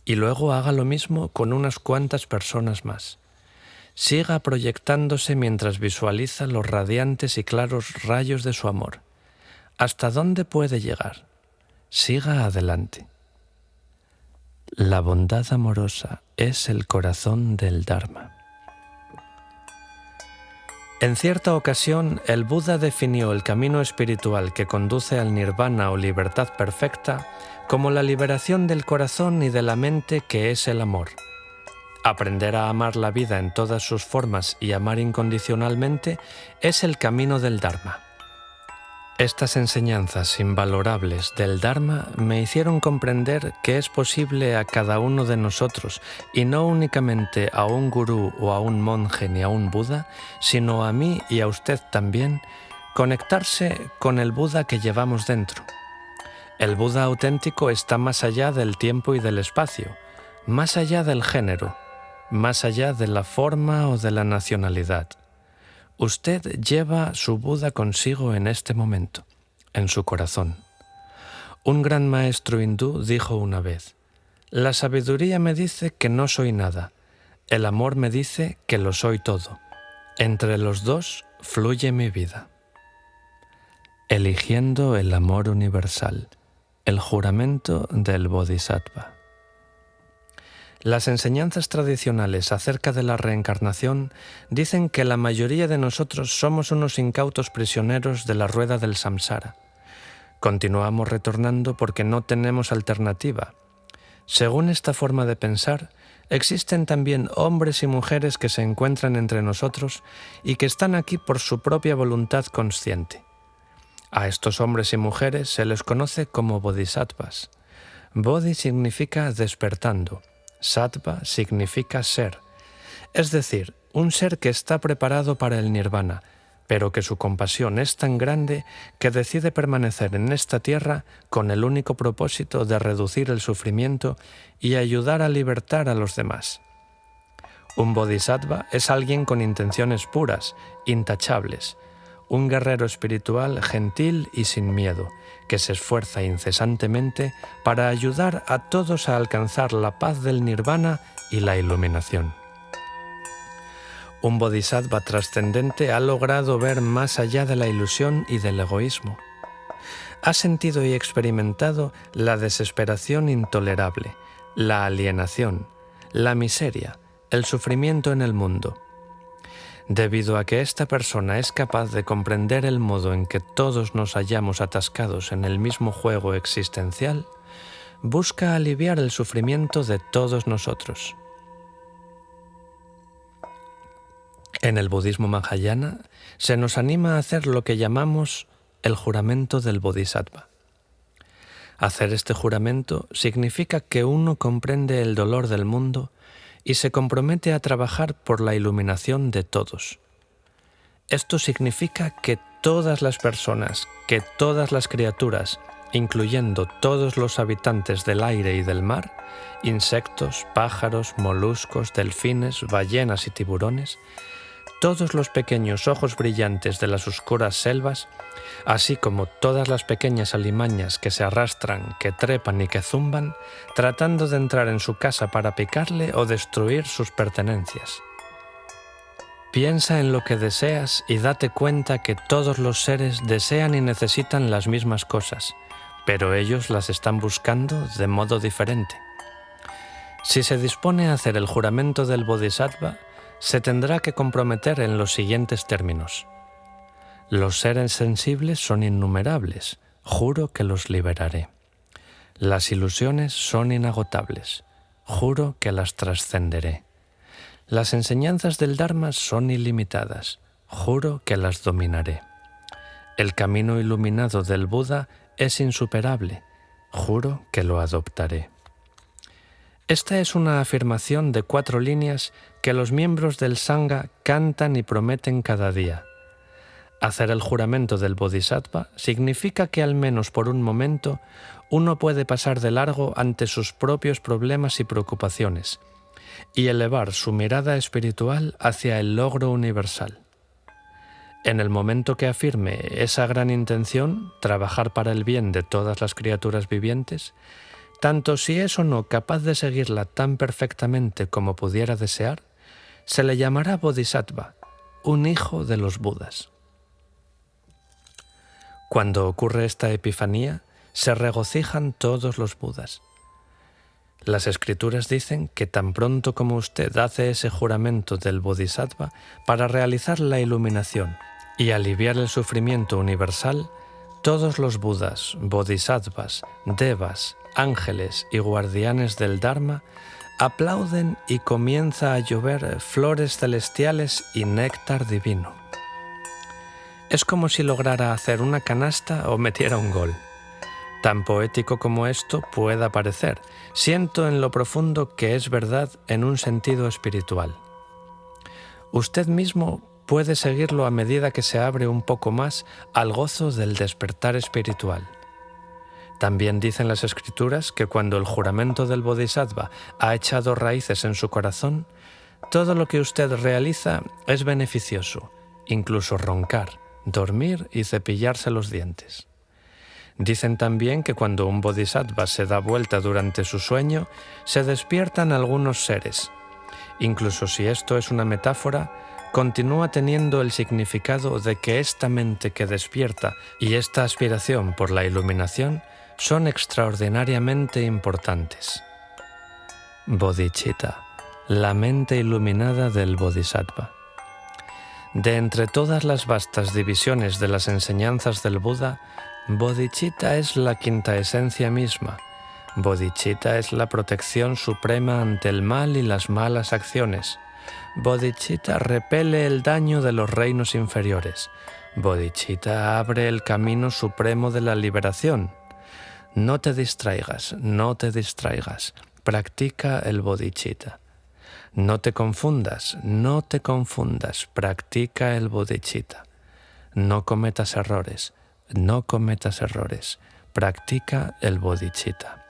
Y luego haga lo mismo con unas cuantas personas más. Siga proyectándose mientras visualiza los radiantes y claros rayos de su amor. ¿Hasta dónde puede llegar? Siga adelante. La bondad amorosa es el corazón del Dharma. En cierta ocasión, el Buda definió el camino espiritual que conduce al nirvana o libertad perfecta como la liberación del corazón y de la mente, que es el amor. Aprender a amar la vida en todas sus formas y amar incondicionalmente es el camino del Dharma. Estas enseñanzas invalorables del Dharma me hicieron comprender que es posible a cada uno de nosotros, y no únicamente a un gurú o a un monje ni a un Buda, sino a mí y a usted también, conectarse con el Buda que llevamos dentro. El Buda auténtico está más allá del tiempo y del espacio, más allá del género, más allá de la forma o de la nacionalidad. Usted lleva su Buda consigo en este momento, en su corazón. Un gran maestro hindú dijo una vez: «La sabiduría me dice que no soy nada, el amor me dice que lo soy todo. Entre los dos fluye mi vida». Eligiendo el amor universal, el juramento del Bodhisattva. Las enseñanzas tradicionales acerca de la reencarnación dicen que la mayoría de nosotros somos unos incautos prisioneros de la rueda del samsara. Continuamos retornando porque no tenemos alternativa. Según esta forma de pensar, existen también hombres y mujeres que se encuentran entre nosotros y que están aquí por su propia voluntad consciente. A estos hombres y mujeres se les conoce como bodhisattvas. Bodhi significa despertando. Sattva significa ser, es decir, un ser que está preparado para el nirvana, pero que su compasión es tan grande que decide permanecer en esta tierra con el único propósito de reducir el sufrimiento y ayudar a libertar a los demás. Un bodhisattva es alguien con intenciones puras, intachables, un guerrero espiritual gentil y sin miedo, que se esfuerza incesantemente para ayudar a todos a alcanzar la paz del nirvana y la iluminación. Un bodhisattva trascendente ha logrado ver más allá de la ilusión y del egoísmo. Ha sentido y experimentado la desesperación intolerable, la alienación, la miseria, el sufrimiento en el mundo. Debido a que esta persona es capaz de comprender el modo en que todos nos hallamos atascados en el mismo juego existencial, busca aliviar el sufrimiento de todos nosotros. En el budismo Mahayana se nos anima a hacer lo que llamamos el juramento del Bodhisattva. Hacer este juramento significa que uno comprende el dolor del mundo y se compromete a trabajar por la iluminación de todos. Esto significa que todas las personas, que todas las criaturas, incluyendo todos los habitantes del aire y del mar, insectos, pájaros, moluscos, delfines, ballenas y tiburones, todos los pequeños ojos brillantes de las oscuras selvas, así como todas las pequeñas alimañas que se arrastran, que trepan y que zumban, tratando de entrar en su casa para picarle o destruir sus pertenencias. Piensa en lo que deseas y date cuenta que todos los seres desean y necesitan las mismas cosas, pero ellos las están buscando de modo diferente. Si se dispone a hacer el juramento del Bodhisattva, se tendrá que comprometer en los siguientes términos. Los seres sensibles son innumerables, juro que los liberaré. Las ilusiones son inagotables, juro que las trascenderé. Las enseñanzas del Dharma son ilimitadas, juro que las dominaré. El camino iluminado del Buda es insuperable, juro que lo adoptaré. Esta es una afirmación de 4 líneas que los miembros del Sangha cantan y prometen cada día. Hacer el juramento del Bodhisattva significa que al menos por un momento uno puede pasar de largo ante sus propios problemas y preocupaciones y elevar su mirada espiritual hacia el logro universal. En el momento que afirme esa gran intención, trabajar para el bien de todas las criaturas vivientes, tanto si es o no capaz de seguirla tan perfectamente como pudiera desear, se le llamará Bodhisattva, un hijo de los Budas. Cuando ocurre esta epifanía, se regocijan todos los Budas. Las Escrituras dicen que tan pronto como usted hace ese juramento del Bodhisattva para realizar la iluminación y aliviar el sufrimiento universal, todos los Budas, Bodhisattvas, Devas, ángeles y guardianes del Dharma aplauden y comienza a llover flores celestiales y néctar divino. Es como si lograra hacer una canasta o metiera un gol. Tan poético como esto pueda parecer, siento en lo profundo que es verdad en un sentido espiritual. Usted mismo puede seguirlo a medida que se abre un poco más al gozo del despertar espiritual. También dicen las Escrituras que cuando el juramento del Bodhisattva ha echado raíces en su corazón, todo lo que usted realiza es beneficioso, incluso roncar, dormir y cepillarse los dientes. Dicen también que cuando un bodhisattva se da vuelta durante su sueño, se despiertan algunos seres. Incluso si esto es una metáfora, continúa teniendo el significado de que esta mente que despierta y esta aspiración por la iluminación son extraordinariamente importantes. Bodhicitta, la mente iluminada del bodhisattva. De entre todas las vastas divisiones de las enseñanzas del Buda, Bodhicitta es la quinta esencia misma. Bodhicitta es la protección suprema ante el mal y las malas acciones. Bodhicitta repele el daño de los reinos inferiores. Bodhicitta abre el camino supremo de la liberación. No te distraigas, no te distraigas. Practica el bodhicitta. No te confundas, no te confundas. Practica el bodhicitta. No cometas errores. No cometas errores. Practica el bodhicitta.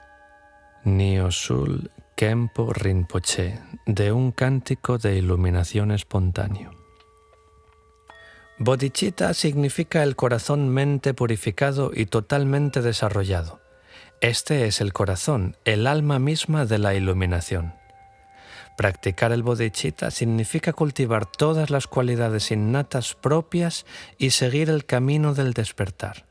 Nyosul Khenpo Rinpoche, de un cántico de iluminación espontáneo. Bodhicitta significa el corazón-mente purificado y totalmente desarrollado. Este es el corazón, el alma misma de la iluminación. Practicar el bodhicitta significa cultivar todas las cualidades innatas propias y seguir el camino del despertar.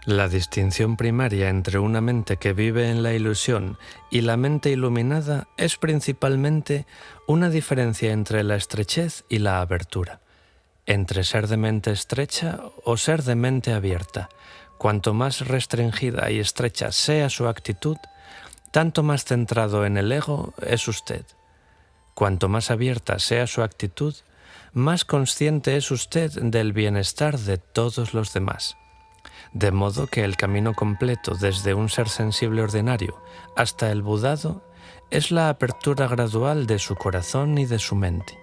La distinción primaria entre una mente que vive en la ilusión y la mente iluminada es principalmente una diferencia entre la estrechez y la abertura, entre ser de mente estrecha o ser de mente abierta. Cuanto más restringida y estrecha sea su actitud, tanto más centrado en el ego es usted. Cuanto más abierta sea su actitud, más consciente es usted del bienestar de todos los demás. De modo que el camino completo desde un ser sensible ordinario hasta el budado es la apertura gradual de su corazón y de su mente.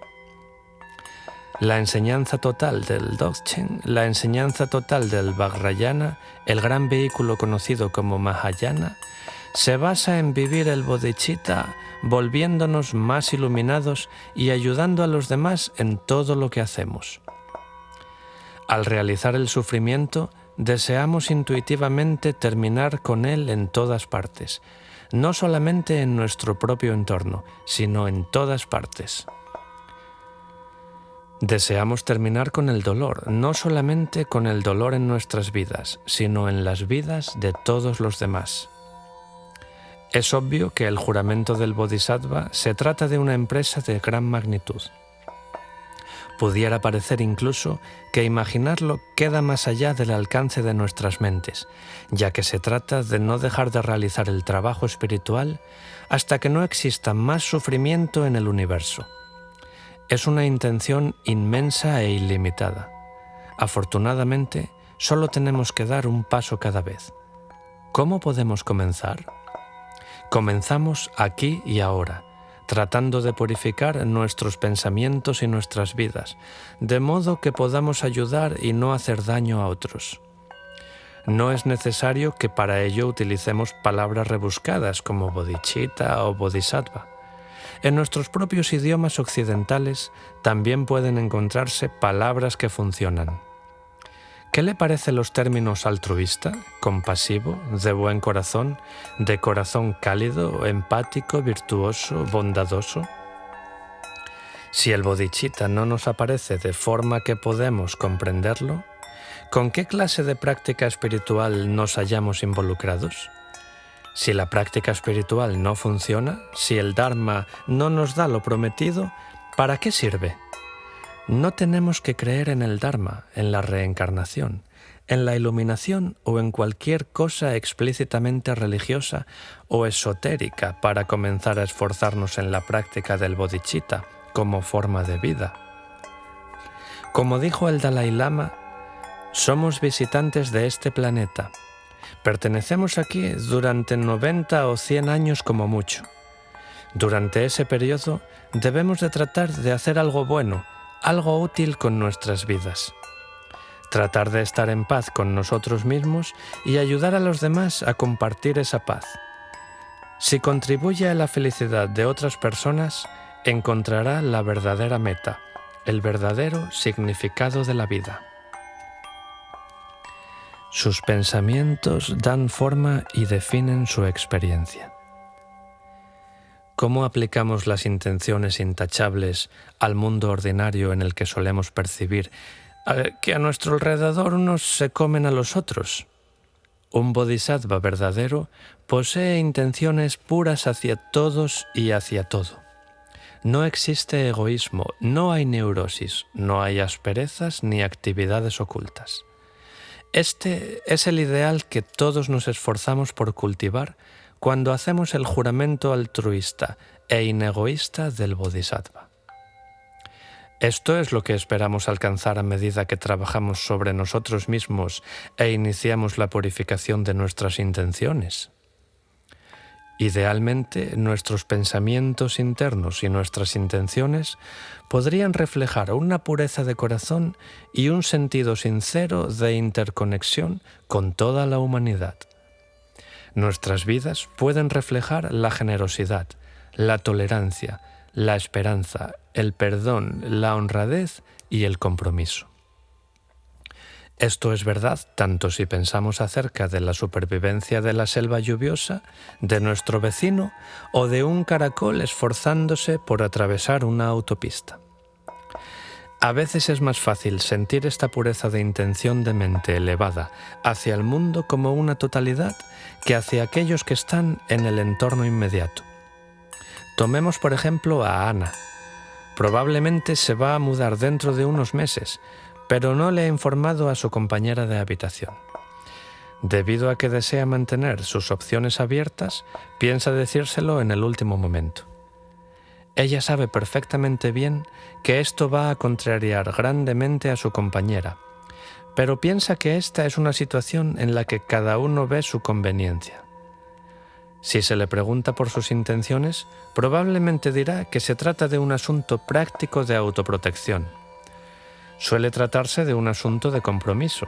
La enseñanza total del Dzogchen, la enseñanza total del Vajrayana, el gran vehículo conocido como Mahayana, se basa en vivir el bodhicitta volviéndonos más iluminados y ayudando a los demás en todo lo que hacemos. Al realizar el sufrimiento, deseamos intuitivamente terminar con él en todas partes, no solamente en nuestro propio entorno, sino en todas partes. Deseamos terminar con el dolor, no solamente con el dolor en nuestras vidas, sino en las vidas de todos los demás. Es obvio que el juramento del Bodhisattva se trata de una empresa de gran magnitud. Pudiera parecer incluso que imaginarlo queda más allá del alcance de nuestras mentes, ya que se trata de no dejar de realizar el trabajo espiritual hasta que no exista más sufrimiento en el universo. Es una intención inmensa e ilimitada. Afortunadamente, solo tenemos que dar un paso cada vez. ¿Cómo podemos comenzar? Comenzamos aquí y ahora, tratando de purificar nuestros pensamientos y nuestras vidas, de modo que podamos ayudar y no hacer daño a otros. No es necesario que para ello utilicemos palabras rebuscadas como bodhicitta o bodhisattva. en nuestros propios idiomas occidentales también pueden encontrarse palabras que funcionan. ¿Qué le parecen los términos altruista, compasivo, de buen corazón, de corazón cálido, empático, virtuoso, bondadoso? Si el bodhicitta no nos aparece de forma que podemos comprenderlo, ¿con qué clase de práctica espiritual nos hallamos involucrados? Si la práctica espiritual no funciona, si el Dharma no nos da lo prometido, ¿para qué sirve? No tenemos que creer en el Dharma, en la reencarnación, en la iluminación o en cualquier cosa explícitamente religiosa o esotérica para comenzar a esforzarnos en la práctica del bodhicitta como forma de vida. Como dijo el Dalai Lama, somos visitantes de este planeta. Pertenecemos aquí durante 90 o 100 años como mucho. Durante ese periodo debemos de tratar de hacer algo bueno, algo útil con nuestras vidas. Tratar de estar en paz con nosotros mismos y ayudar a los demás a compartir esa paz. Si contribuye a la felicidad de otras personas, encontrará la verdadera meta, el verdadero significado de la vida. Sus pensamientos dan forma y definen su experiencia. ¿Cómo aplicamos las intenciones intachables al mundo ordinario en el que solemos percibir que a nuestro alrededor unos se comen a los otros? Un bodhisattva verdadero posee intenciones puras hacia todos y hacia todo. No existe egoísmo, no hay neurosis, no hay asperezas ni actividades ocultas. Este es el ideal que todos nos esforzamos por cultivar cuando hacemos el juramento altruista e inegoísta del bodhisattva. Esto es lo que esperamos alcanzar a medida que trabajamos sobre nosotros mismos e iniciamos la purificación de nuestras intenciones. Idealmente, nuestros pensamientos internos y nuestras intenciones podrían reflejar una pureza de corazón y un sentido sincero de interconexión con toda la humanidad. Nuestras vidas pueden reflejar la generosidad, la tolerancia, la esperanza, el perdón, la honradez y el compromiso. Esto es verdad tanto si pensamos acerca de la supervivencia de la selva lluviosa, de nuestro vecino o de un caracol esforzándose por atravesar una autopista. A veces es más fácil sentir esta pureza de intención de mente elevada hacia el mundo como una totalidad que hacia aquellos que están en el entorno inmediato. Tomemos por ejemplo a Ana. Probablemente se va a mudar dentro de unos meses, pero no le ha informado a su compañera de habitación. Debido a que desea mantener sus opciones abiertas, piensa decírselo en el último momento. Ella sabe perfectamente bien que esto va a contrariar grandemente a su compañera, pero piensa que esta es una situación en la que cada uno ve su conveniencia. Si se le pregunta por sus intenciones, probablemente dirá que se trata de un asunto práctico de autoprotección. Suele tratarse de un asunto de compromiso.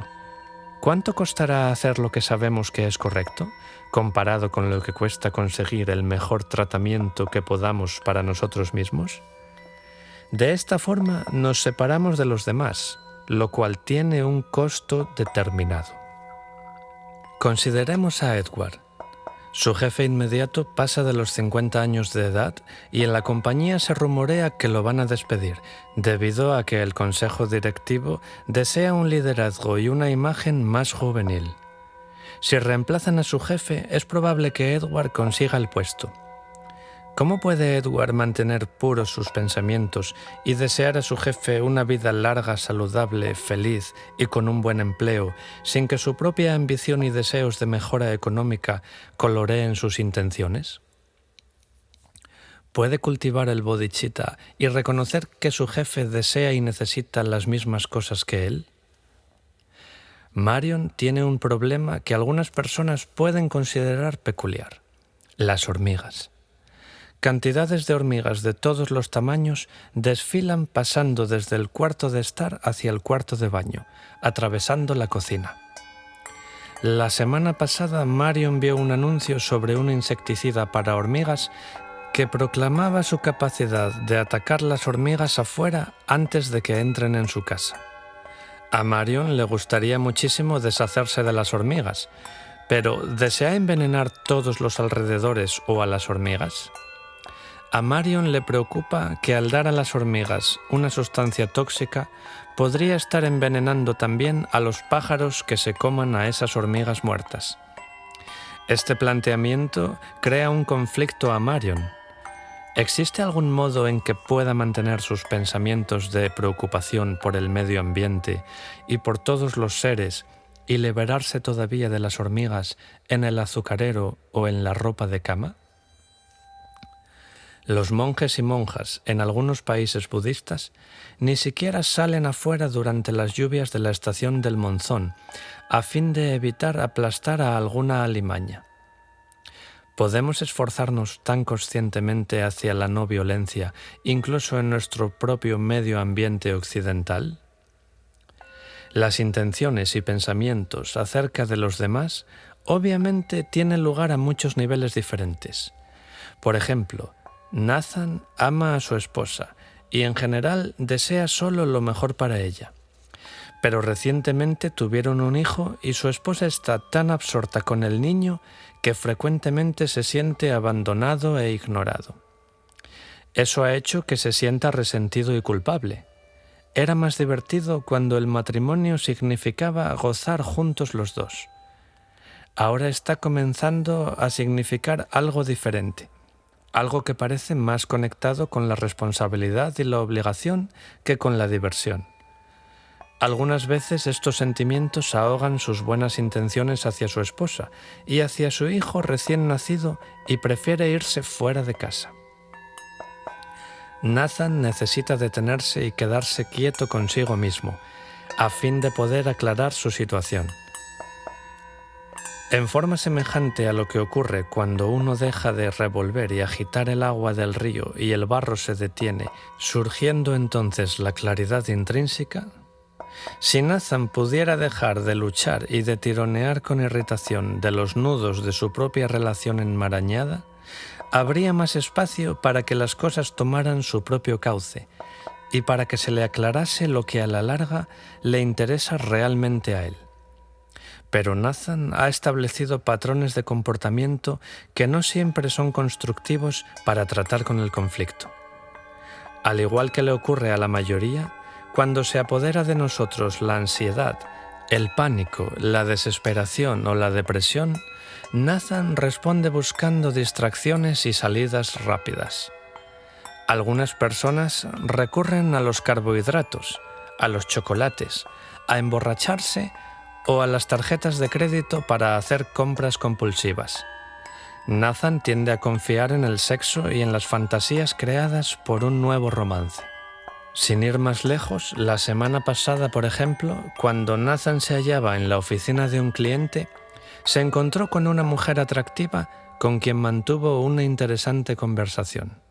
¿Cuánto costará hacer lo que sabemos que es correcto, comparado con lo que cuesta conseguir el mejor tratamiento que podamos para nosotros mismos? De esta forma nos separamos de los demás, lo cual tiene un costo determinado. Consideremos a Edward. Su jefe inmediato pasa de los 50 años de edad y en la compañía se rumorea que lo van a despedir, debido a que el consejo directivo desea un liderazgo y una imagen más juvenil. Si reemplazan a su jefe, es probable que Edward consiga el puesto. ¿Cómo puede Edward mantener puros sus pensamientos y desear a su jefe una vida larga, saludable, feliz y con un buen empleo, sin que su propia ambición y deseos de mejora económica coloreen sus intenciones? ¿Puede cultivar el bodhicitta y reconocer que su jefe desea y necesita las mismas cosas que él? Marion tiene un problema que algunas personas pueden considerar peculiar: las hormigas. Cantidades de hormigas de todos los tamaños desfilan pasando desde el cuarto de estar hacia el cuarto de baño, atravesando la cocina. La semana pasada Marion vio un anuncio sobre un insecticida para hormigas que proclamaba su capacidad de atacar las hormigas afuera antes de que entren en su casa. A Marion le gustaría muchísimo deshacerse de las hormigas, pero ¿desea envenenar todos los alrededores o a las hormigas? A Marion le preocupa que al dar a las hormigas una sustancia tóxica podría estar envenenando también a los pájaros que se coman a esas hormigas muertas. Este planteamiento crea un conflicto a Marion. ¿Existe algún modo en que pueda mantener sus pensamientos de preocupación por el medio ambiente y por todos los seres y liberarse todavía de las hormigas en el azucarero o en la ropa de cama? Los monjes y monjas en algunos países budistas ni siquiera salen afuera durante las lluvias de la estación del monzón, a fin de evitar aplastar a alguna alimaña. ¿Podemos esforzarnos tan conscientemente hacia la no violencia, incluso en nuestro propio medio ambiente occidental? Las intenciones y pensamientos acerca de los demás obviamente tienen lugar a muchos niveles diferentes. Por ejemplo, Nathan ama a su esposa y en general desea solo lo mejor para ella. Pero recientemente tuvieron un hijo y su esposa está tan absorta con el niño que frecuentemente se siente abandonado e ignorado. Eso ha hecho que se sienta resentido y culpable. Era más divertido cuando el matrimonio significaba gozar juntos los dos. Ahora está comenzando a significar algo diferente, algo que parece más conectado con la responsabilidad y la obligación que con la diversión. Algunas veces estos sentimientos ahogan sus buenas intenciones hacia su esposa y hacia su hijo recién nacido y prefiere irse fuera de casa. Nathan necesita detenerse y quedarse quieto consigo mismo, a fin de poder aclarar su situación. En forma semejante a lo que ocurre cuando uno deja de revolver y agitar el agua del río y el barro se detiene, surgiendo entonces la claridad intrínseca, si Nathan pudiera dejar de luchar y de tironear con irritación de los nudos de su propia relación enmarañada, habría más espacio para que las cosas tomaran su propio cauce y para que se le aclarase lo que a la larga le interesa realmente a él. Pero Nathan ha establecido patrones de comportamiento que no siempre son constructivos para tratar con el conflicto. Al igual que le ocurre a la mayoría, cuando se apodera de nosotros la ansiedad, el pánico, la desesperación o la depresión, Nathan responde buscando distracciones y salidas rápidas. Algunas personas recurren a los carbohidratos, a los chocolates, a emborracharse o a las tarjetas de crédito para hacer compras compulsivas. Nathan tiende a confiar en el sexo y en las fantasías creadas por un nuevo romance. Sin ir más lejos, la semana pasada, por ejemplo, cuando Nathan se hallaba en la oficina de un cliente, se encontró con una mujer atractiva con quien mantuvo una interesante conversación.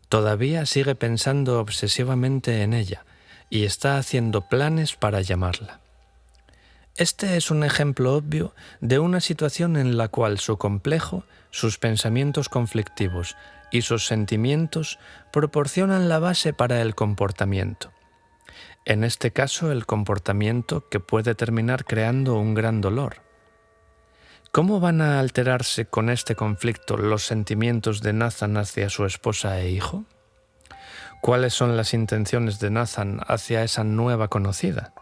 Todavía sigue pensando obsesivamente en ella y está haciendo planes para llamarla. Este es un ejemplo obvio de una situación en la cual su complejo, sus pensamientos conflictivos y sus sentimientos proporcionan la base para el comportamiento. En este caso, el comportamiento que puede terminar creando un gran dolor. ¿Cómo van a alterarse con este conflicto los sentimientos de Nathan hacia su esposa e hijo? ¿Cuáles son las intenciones de Nathan hacia esa nueva conocida?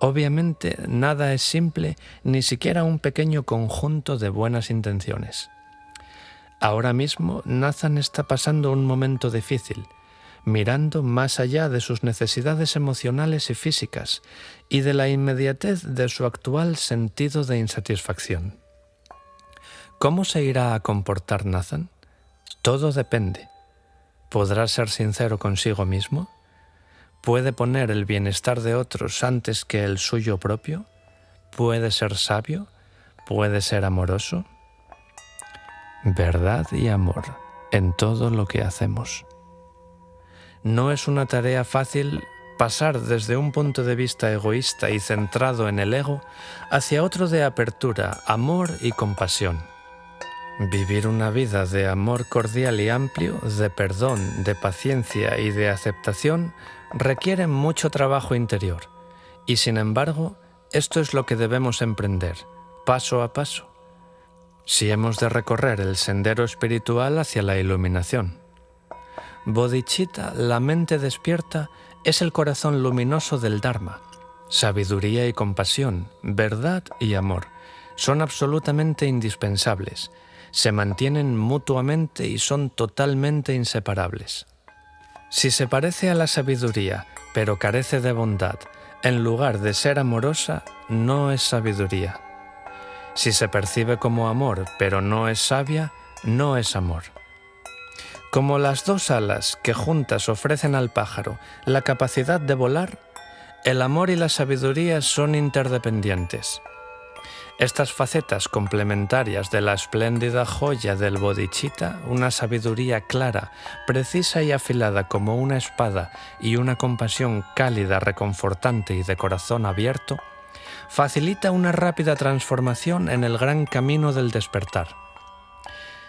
Obviamente, nada es simple, ni siquiera un pequeño conjunto de buenas intenciones. Ahora mismo, Nathan está pasando un momento difícil, mirando más allá de sus necesidades emocionales y físicas y de la inmediatez de su actual sentido de insatisfacción. ¿Cómo se irá a comportar Nathan? Todo depende. ¿Podrá ser sincero consigo mismo? ¿Puede poner el bienestar de otros antes que el suyo propio? ¿Puede ser sabio? ¿Puede ser amoroso? Verdad y amor en todo lo que hacemos. No es una tarea fácil pasar desde un punto de vista egoísta y centrado en el ego hacia otro de apertura, amor y compasión. Vivir una vida de amor cordial y amplio, de perdón, de paciencia y de aceptación requiere mucho trabajo interior. Y sin embargo, esto es lo que debemos emprender, paso a paso, si hemos de recorrer el sendero espiritual hacia la iluminación. Bodhicitta, la mente despierta, es el corazón luminoso del Dharma. Sabiduría y compasión, verdad y amor son absolutamente indispensables. Se mantienen mutuamente y son totalmente inseparables. Si se parece a la sabiduría, pero carece de bondad, en lugar de ser amorosa, no es sabiduría. Si se percibe como amor, pero no es sabia, no es amor. Como las dos alas que juntas ofrecen al pájaro la capacidad de volar, el amor y la sabiduría son interdependientes. Estas facetas complementarias de la espléndida joya del bodhicitta, una sabiduría clara, precisa y afilada como una espada y una compasión cálida, reconfortante y de corazón abierto, facilita una rápida transformación en el gran camino del despertar.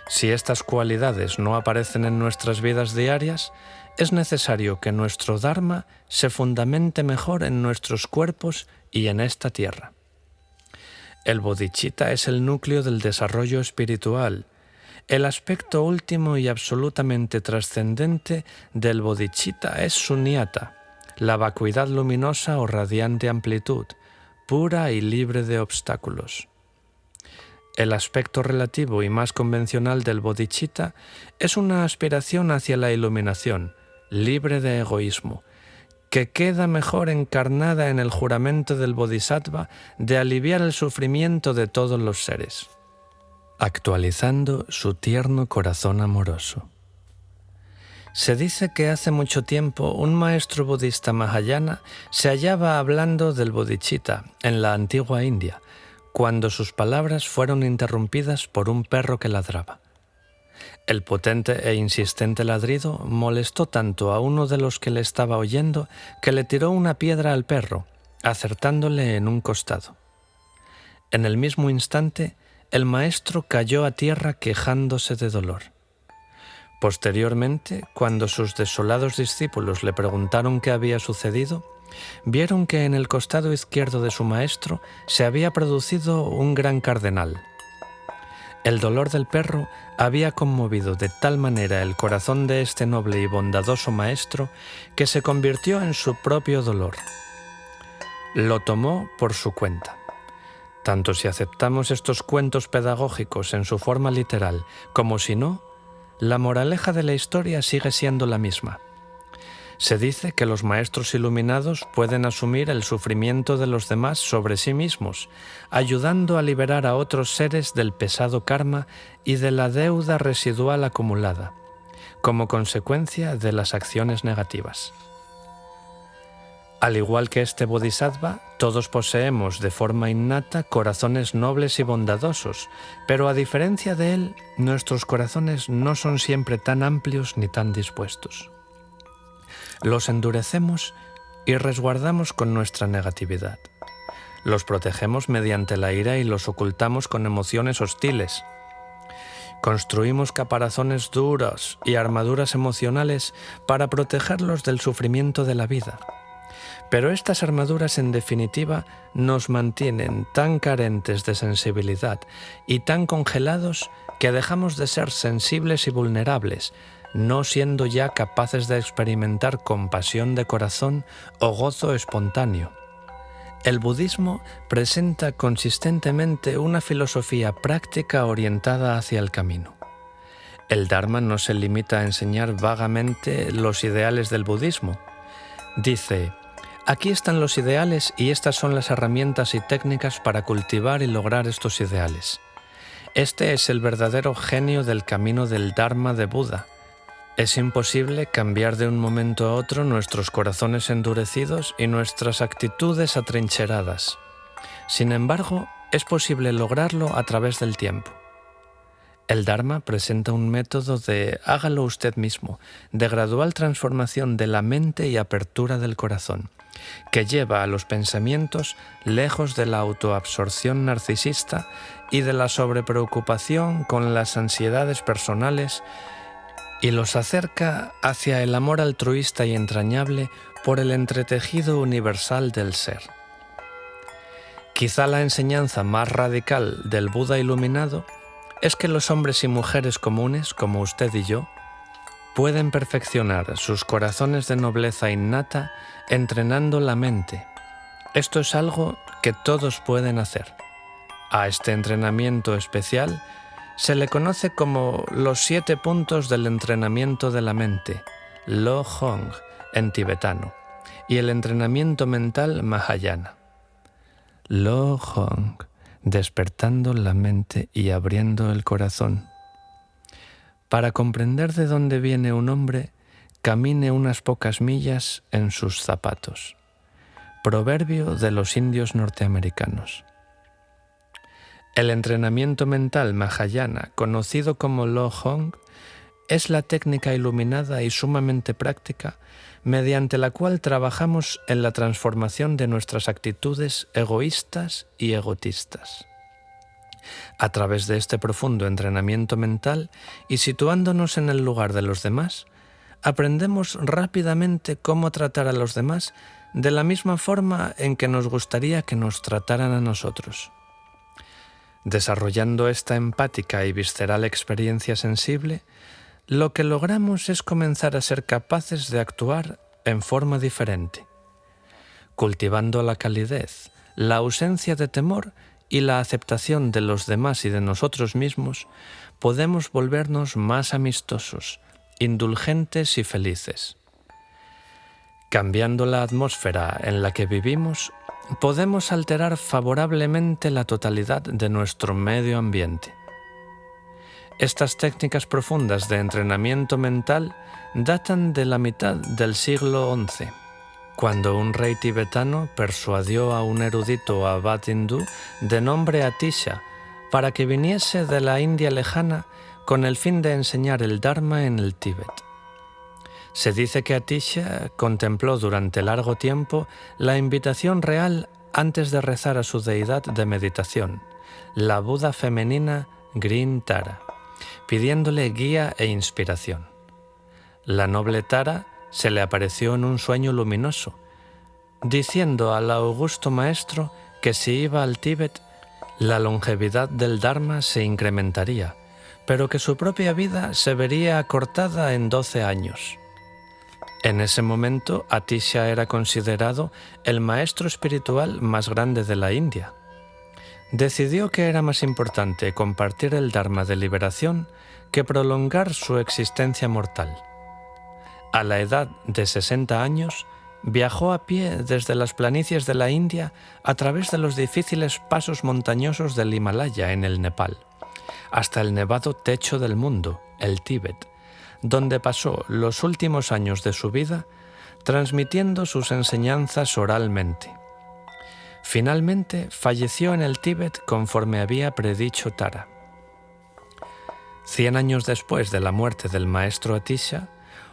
Si estas cualidades no aparecen en nuestras vidas diarias, es necesario que nuestro Dharma se fundamente mejor en nuestros cuerpos y en esta tierra. El bodhicitta es el núcleo del desarrollo espiritual. El aspecto último y absolutamente trascendente del bodhicitta es sunyata, la vacuidad luminosa o radiante amplitud, pura y libre de obstáculos. El aspecto relativo y más convencional del bodhicitta es una aspiración hacia la iluminación, libre de egoísmo, que queda mejor encarnada en el juramento del bodhisattva de aliviar el sufrimiento de todos los seres, actualizando su tierno corazón amoroso. Se dice que hace mucho tiempo un maestro budista mahayana se hallaba hablando del bodhicitta en la antigua India, cuando sus palabras fueron interrumpidas por un perro que ladraba. El potente e insistente ladrido molestó tanto a uno de los que le estaba oyendo que le tiró una piedra al perro, acertándole en un costado. En el mismo instante, el maestro cayó a tierra quejándose de dolor. Posteriormente, cuando sus desolados discípulos le preguntaron qué había sucedido, vieron que en el costado izquierdo de su maestro se había producido un gran cardenal. El dolor del perro había conmovido de tal manera el corazón de este noble y bondadoso maestro que se convirtió en su propio dolor. Lo tomó por su cuenta. Tanto si aceptamos estos cuentos pedagógicos en su forma literal como si no, la moraleja de la historia sigue siendo la misma. Se dice que los maestros iluminados pueden asumir el sufrimiento de los demás sobre sí mismos, ayudando a liberar a otros seres del pesado karma y de la deuda residual acumulada, como consecuencia de las acciones negativas. Al igual que este bodhisattva, todos poseemos de forma innata corazones nobles y bondadosos, pero a diferencia de él, nuestros corazones no son siempre tan amplios ni tan dispuestos. Los endurecemos y resguardamos con nuestra negatividad. Los protegemos mediante la ira y los ocultamos con emociones hostiles. Construimos caparazones duros y armaduras emocionales para protegerlos del sufrimiento de la vida. Pero estas armaduras, en definitiva, nos mantienen tan carentes de sensibilidad y tan congelados que dejamos de ser sensibles y vulnerables, no siendo ya capaces de experimentar compasión de corazón o gozo espontáneo. El budismo presenta consistentemente una filosofía práctica orientada hacia el camino. El Dharma no se limita a enseñar vagamente los ideales del budismo. Dice: aquí están los ideales y estas son las herramientas y técnicas para cultivar y lograr estos ideales. Este es el verdadero genio del camino del Dharma de Buda. Es imposible cambiar de un momento a otro nuestros corazones endurecidos y nuestras actitudes atrincheradas. Sin embargo, es posible lograrlo a través del tiempo. El Dharma presenta un método de hágalo usted mismo, de gradual transformación de la mente y apertura del corazón, que lleva a los pensamientos lejos de la autoabsorción narcisista y de la sobrepreocupación con las ansiedades personales y los acerca hacia el amor altruista y entrañable por el entretejido universal del ser. Quizá la enseñanza más radical del Buda iluminado es que los hombres y mujeres comunes, como usted y yo, pueden perfeccionar sus corazones de nobleza innata entrenando la mente. Esto es algo que todos pueden hacer. A este entrenamiento especial se le conoce como los 7 puntos del entrenamiento de la mente, Lo Hong en tibetano, y el entrenamiento mental Mahayana. Lo Hong, despertando la mente y abriendo el corazón. Para comprender de dónde viene un hombre, camine unas pocas millas en sus zapatos. Proverbio de los indios norteamericanos. El entrenamiento mental Mahayana, conocido como Lo Hong, es la técnica iluminada y sumamente práctica mediante la cual trabajamos en la transformación de nuestras actitudes egoístas y egotistas. A través de este profundo entrenamiento mental y situándonos en el lugar de los demás, aprendemos rápidamente cómo tratar a los demás de la misma forma en que nos gustaría que nos trataran a nosotros. Desarrollando esta empática y visceral experiencia sensible, lo que logramos es comenzar a ser capaces de actuar en forma diferente, cultivando la calidez, la ausencia de temor y la aceptación de los demás y de nosotros mismos, podemos volvernos más amistosos, indulgentes y felices. Cambiando la atmósfera en la que vivimos, podemos alterar favorablemente la totalidad de nuestro medio ambiente. Estas técnicas profundas de entrenamiento mental datan de la mitad del siglo XI, cuando un rey tibetano persuadió a un erudito abad hindú de nombre Atisha para que viniese de la India lejana con el fin de enseñar el Dharma en el Tíbet. Se dice que Atisha contempló durante largo tiempo la invitación real antes de rezar a su deidad de meditación, la Buda femenina Green Tara, pidiéndole guía e inspiración. La noble Tara se le apareció en un sueño luminoso, diciendo al augusto maestro que si iba al Tíbet, la longevidad del Dharma se incrementaría, pero que su propia vida se vería acortada en 12 años. En ese momento, Atisha era considerado el maestro espiritual más grande de la India. Decidió que era más importante compartir el Dharma de liberación que prolongar su existencia mortal. A la edad de 60 años, viajó a pie desde las planicies de la India a través de los difíciles pasos montañosos del Himalaya en el Nepal, hasta el nevado techo del mundo, el Tíbet, donde pasó los últimos años de su vida transmitiendo sus enseñanzas oralmente. Finalmente falleció en el Tíbet conforme había predicho Tara. 100 años después de la muerte del maestro Atisha,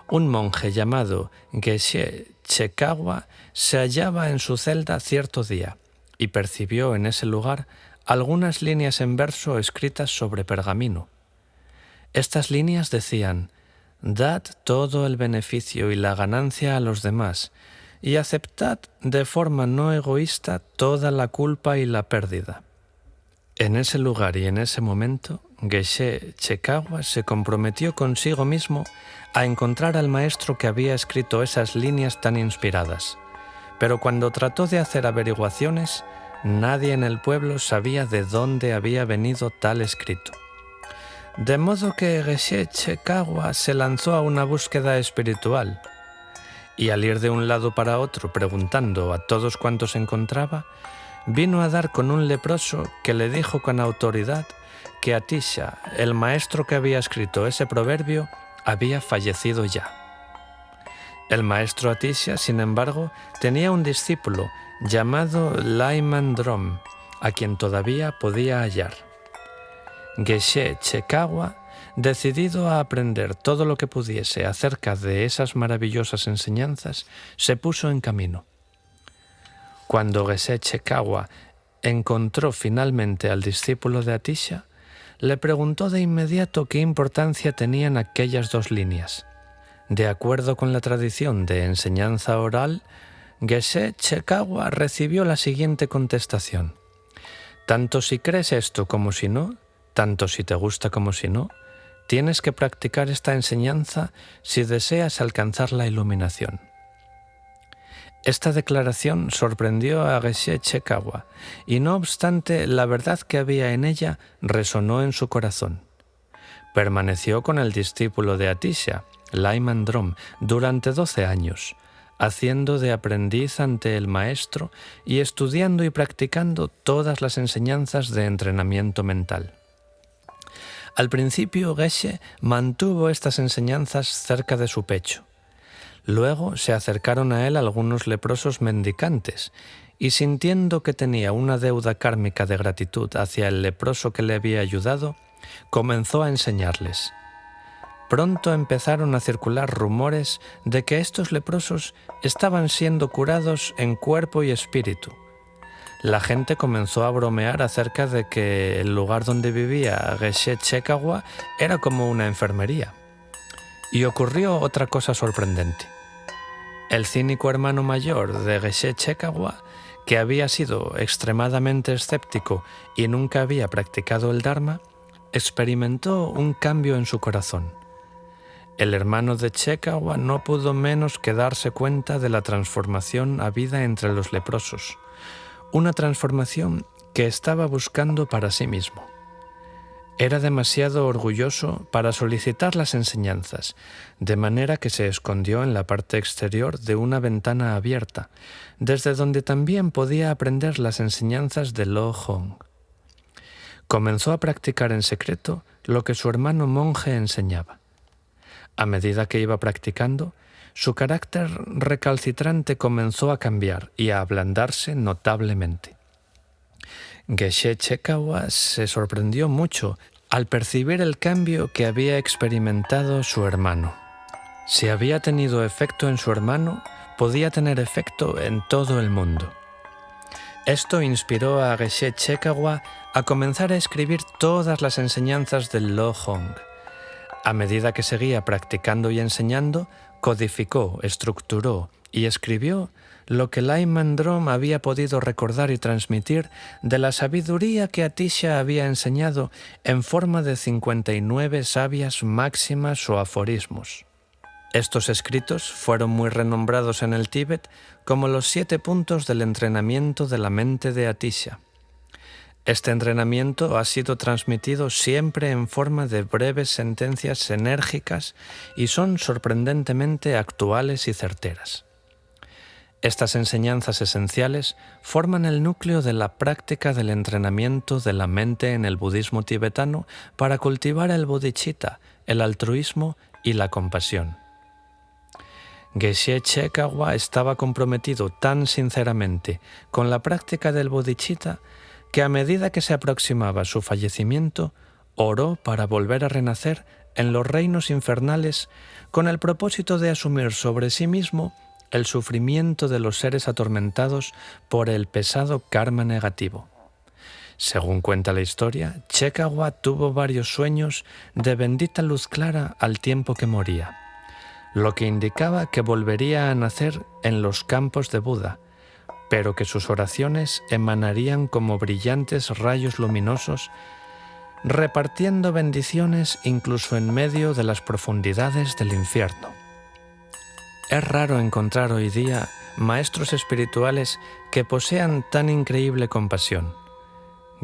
un monje llamado Geshe Chekawa se hallaba en su celda cierto día y percibió en ese lugar algunas líneas en verso escritas sobre pergamino. Estas líneas decían: «Dad todo el beneficio y la ganancia a los demás, y aceptad de forma no egoísta toda la culpa y la pérdida». En ese lugar y en ese momento, Geshe Chekawa se comprometió consigo mismo a encontrar al maestro que había escrito esas líneas tan inspiradas. Pero cuando trató de hacer averiguaciones, nadie en el pueblo sabía de dónde había venido tal escrito. De modo que Geshe Chekawa se lanzó a una búsqueda espiritual, y al ir de un lado para otro preguntando a todos cuantos encontraba, vino a dar con un leproso que le dijo con autoridad que Atisha, el maestro que había escrito ese proverbio, había fallecido ya. El maestro Atisha, sin embargo, tenía un discípulo llamado Laiman Drom, a quien todavía podía hallar. Geshe Chekawa, decidido a aprender todo lo que pudiese acerca de esas maravillosas enseñanzas, se puso en camino. Cuando Geshe Chekawa encontró finalmente al discípulo de Atisha, le preguntó de inmediato qué importancia tenían aquellas dos líneas. De acuerdo con la tradición de enseñanza oral, Geshe Chekawa recibió la siguiente contestación: tanto si crees esto como si no, tanto si te gusta como si no, tienes que practicar esta enseñanza si deseas alcanzar la iluminación. Esta declaración sorprendió a Geshe Chekawa y no obstante la verdad que había en ella resonó en su corazón. Permaneció con el discípulo de Atisha, Lyman Drom, durante 12 años, haciendo de aprendiz ante el maestro y estudiando y practicando todas las enseñanzas de entrenamiento mental. Al principio, Geshe mantuvo estas enseñanzas cerca de su pecho. Luego se acercaron a él algunos leprosos mendicantes y sintiendo que tenía una deuda kármica de gratitud hacia el leproso que le había ayudado, comenzó a enseñarles. Pronto empezaron a circular rumores de que estos leprosos estaban siendo curados en cuerpo y espíritu. La gente comenzó a bromear acerca de que el lugar donde vivía Geshe Chekawa era como una enfermería. Y ocurrió otra cosa sorprendente. El cínico hermano mayor de Geshe Chekawa, que había sido extremadamente escéptico y nunca había practicado el Dharma, experimentó un cambio en su corazón. El hermano de Chekawa no pudo menos que darse cuenta de la transformación habida entre los leprosos, una transformación que estaba buscando para sí mismo. Era demasiado orgulloso para solicitar las enseñanzas, de manera que se escondió en la parte exterior de una ventana abierta, desde donde también podía aprender las enseñanzas de Lo Hong. Comenzó a practicar en secreto lo que su hermano monje enseñaba. A medida que iba practicando, su carácter recalcitrante comenzó a cambiar y a ablandarse notablemente. Geshe Chekawa se sorprendió mucho al percibir el cambio que había experimentado su hermano. Si había tenido efecto en su hermano, podía tener efecto en todo el mundo. Esto inspiró a Geshe Chekawa a comenzar a escribir todas las enseñanzas del Lo Hong. A medida que seguía practicando y enseñando, codificó, estructuró y escribió lo que Lyman Drom había podido recordar y transmitir de la sabiduría que Atisha había enseñado en forma de 59 sabias máximas o aforismos. Estos escritos fueron muy renombrados en el Tíbet como los 7 puntos del entrenamiento de la mente de Atisha. Este entrenamiento ha sido transmitido siempre en forma de breves sentencias enérgicas y son sorprendentemente actuales y certeras. Estas enseñanzas esenciales forman el núcleo de la práctica del entrenamiento de la mente en el budismo tibetano para cultivar el bodhicitta, el altruismo y la compasión. Geshe Chekawa estaba comprometido tan sinceramente con la práctica del bodhicitta que a medida que se aproximaba su fallecimiento, oró para volver a renacer en los reinos infernales con el propósito de asumir sobre sí mismo el sufrimiento de los seres atormentados por el pesado karma negativo. Según cuenta la historia, Chekawa tuvo varios sueños de bendita luz clara al tiempo que moría, lo que indicaba que volvería a nacer en los campos de Buda, pero que sus oraciones emanarían como brillantes rayos luminosos, repartiendo bendiciones incluso en medio de las profundidades del infierno. Es raro encontrar hoy día maestros espirituales que posean tan increíble compasión.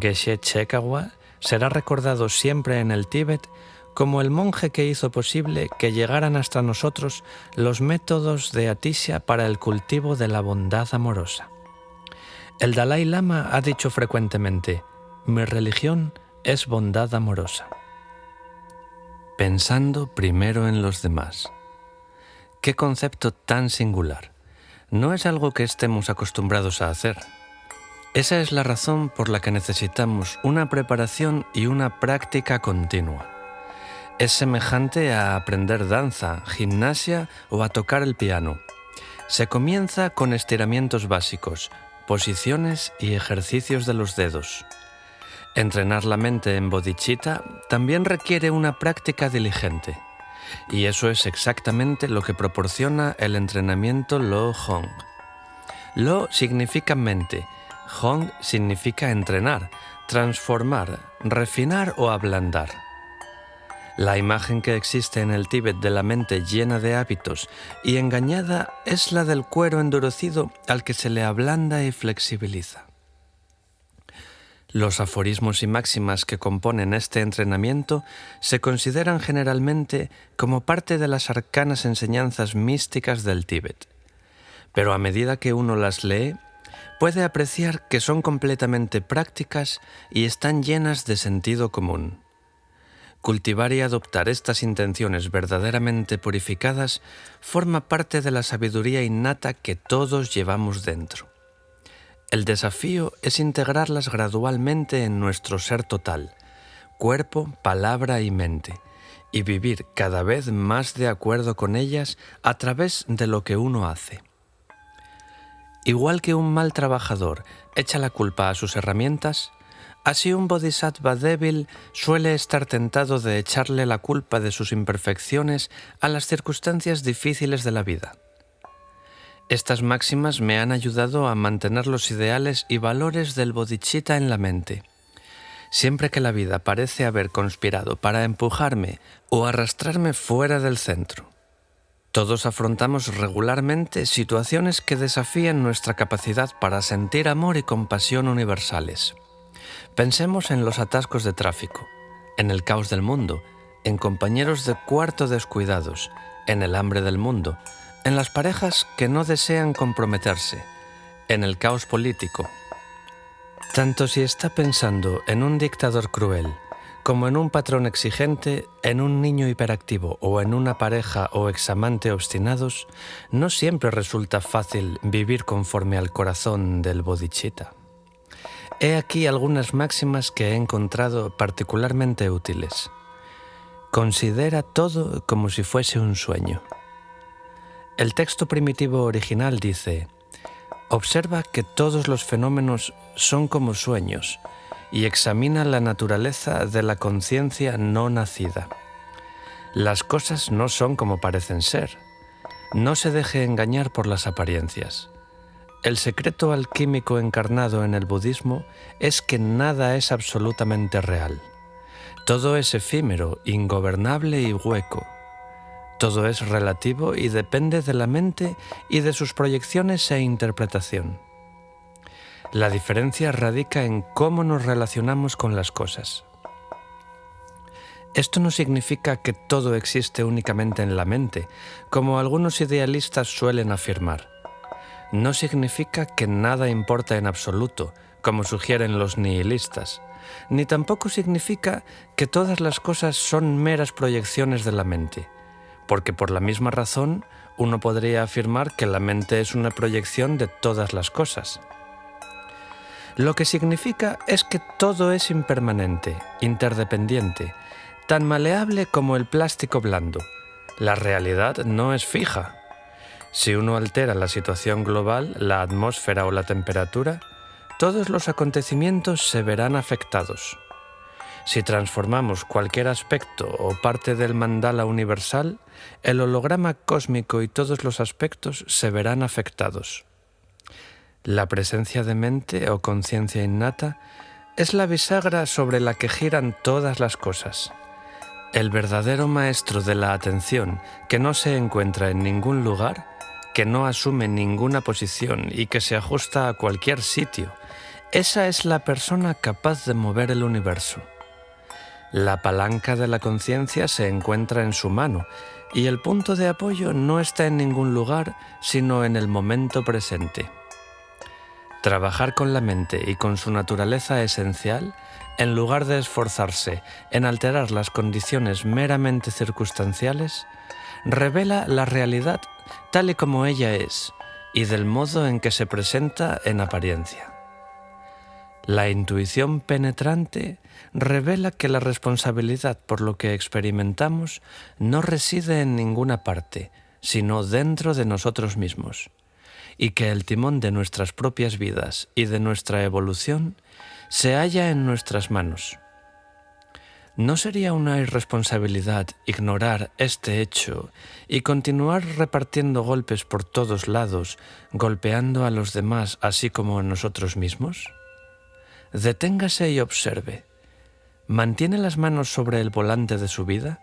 Geshe Chekawa será recordado siempre en el Tíbet como el monje que hizo posible que llegaran hasta nosotros los métodos de Atisha para el cultivo de la bondad amorosa. El Dalai Lama ha dicho frecuentemente: mi religión es bondad amorosa. Pensando primero en los demás. ¡Qué concepto tan singular! No es algo que estemos acostumbrados a hacer. Esa es la razón por la que necesitamos una preparación y una práctica continua. Es semejante a aprender danza, gimnasia o a tocar el piano. Se comienza con estiramientos básicos, posiciones y ejercicios de los dedos. Entrenar la mente en bodhicitta también requiere una práctica diligente, y eso es exactamente lo que proporciona el entrenamiento Lo Hong. Lo significa mente, Hong significa entrenar, transformar, refinar o ablandar. La imagen que existe en el Tíbet de la mente llena de hábitos y engañada es la del cuero endurecido al que se le ablanda y flexibiliza. Los aforismos y máximas que componen este entrenamiento se consideran generalmente como parte de las arcanas enseñanzas místicas del Tíbet, pero a medida que uno las lee, puede apreciar que son completamente prácticas y están llenas de sentido común. Cultivar y adoptar estas intenciones verdaderamente purificadas forma parte de la sabiduría innata que todos llevamos dentro. El desafío es integrarlas gradualmente en nuestro ser total, cuerpo, palabra y mente, y vivir cada vez más de acuerdo con ellas a través de lo que uno hace. Igual que un mal trabajador echa la culpa a sus herramientas, así un bodhisattva débil suele estar tentado de echarle la culpa de sus imperfecciones a las circunstancias difíciles de la vida. Estas máximas me han ayudado a mantener los ideales y valores del bodhicitta en la mente. Siempre que la vida parece haber conspirado para empujarme o arrastrarme fuera del centro. Todos afrontamos regularmente situaciones que desafían nuestra capacidad para sentir amor y compasión universales. Pensemos en los atascos de tráfico, en el caos del mundo, en compañeros de cuarto descuidados, en el hambre del mundo, en las parejas que no desean comprometerse, en el caos político. Tanto si está pensando en un dictador cruel, como en un patrón exigente, en un niño hiperactivo o en una pareja o examante obstinados, no siempre resulta fácil vivir conforme al corazón del bodhicitta. He aquí algunas máximas que he encontrado particularmente útiles. Considera todo como si fuese un sueño. El texto primitivo original dice: observa que todos los fenómenos son como sueños y examina la naturaleza de la conciencia no nacida. Las cosas no son como parecen ser. No se deje engañar por las apariencias. El secreto alquímico encarnado en el budismo es que nada es absolutamente real. Todo es efímero, ingobernable y hueco. Todo es relativo y depende de la mente y de sus proyecciones e interpretación. La diferencia radica en cómo nos relacionamos con las cosas. Esto no significa que todo existe únicamente en la mente, como algunos idealistas suelen afirmar. No significa que nada importa en absoluto, como sugieren los nihilistas, ni tampoco significa que todas las cosas son meras proyecciones de la mente, porque por la misma razón uno podría afirmar que la mente es una proyección de todas las cosas. Lo que significa es que todo es impermanente, interdependiente, tan maleable como el plástico blando. La realidad no es fija. Si uno altera la situación global, la atmósfera o la temperatura, todos los acontecimientos se verán afectados. Si transformamos cualquier aspecto o parte del mandala universal, el holograma cósmico y todos los aspectos se verán afectados. La presencia de mente o conciencia innata es la bisagra sobre la que giran todas las cosas. El verdadero maestro de la atención, que no se encuentra en ningún lugar, que no asume ninguna posición y que se ajusta a cualquier sitio, esa es la persona capaz de mover el universo. La palanca de la conciencia se encuentra en su mano y el punto de apoyo no está en ningún lugar, sino en el momento presente. Trabajar con la mente y con su naturaleza esencial, en lugar de esforzarse en alterar las condiciones meramente circunstanciales, revela la realidad tal y como ella es y del modo en que se presenta en apariencia. La intuición penetrante revela que la responsabilidad por lo que experimentamos no reside en ninguna parte, sino dentro de nosotros mismos, y que el timón de nuestras propias vidas y de nuestra evolución se halla en nuestras manos. ¿No sería una irresponsabilidad ignorar este hecho y continuar repartiendo golpes por todos lados, golpeando a los demás así como a nosotros mismos? Deténgase y observe. ¿Mantiene las manos sobre el volante de su vida?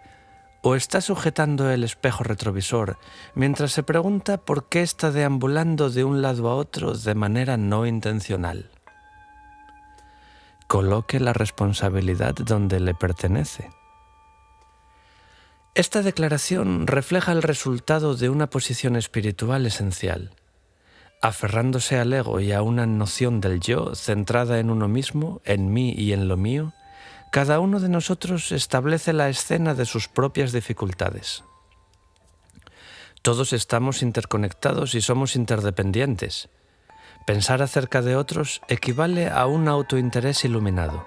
¿O está sujetando el espejo retrovisor mientras se pregunta por qué está deambulando de un lado a otro de manera no intencional? Coloque la responsabilidad donde le pertenece. Esta declaración refleja el resultado de una posición espiritual esencial. Aferrándose al ego y a una noción del yo centrada en uno mismo, en mí y en lo mío, cada uno de nosotros establece la escena de sus propias dificultades. Todos estamos interconectados y somos interdependientes. Pensar acerca de otros equivale a un autointerés iluminado.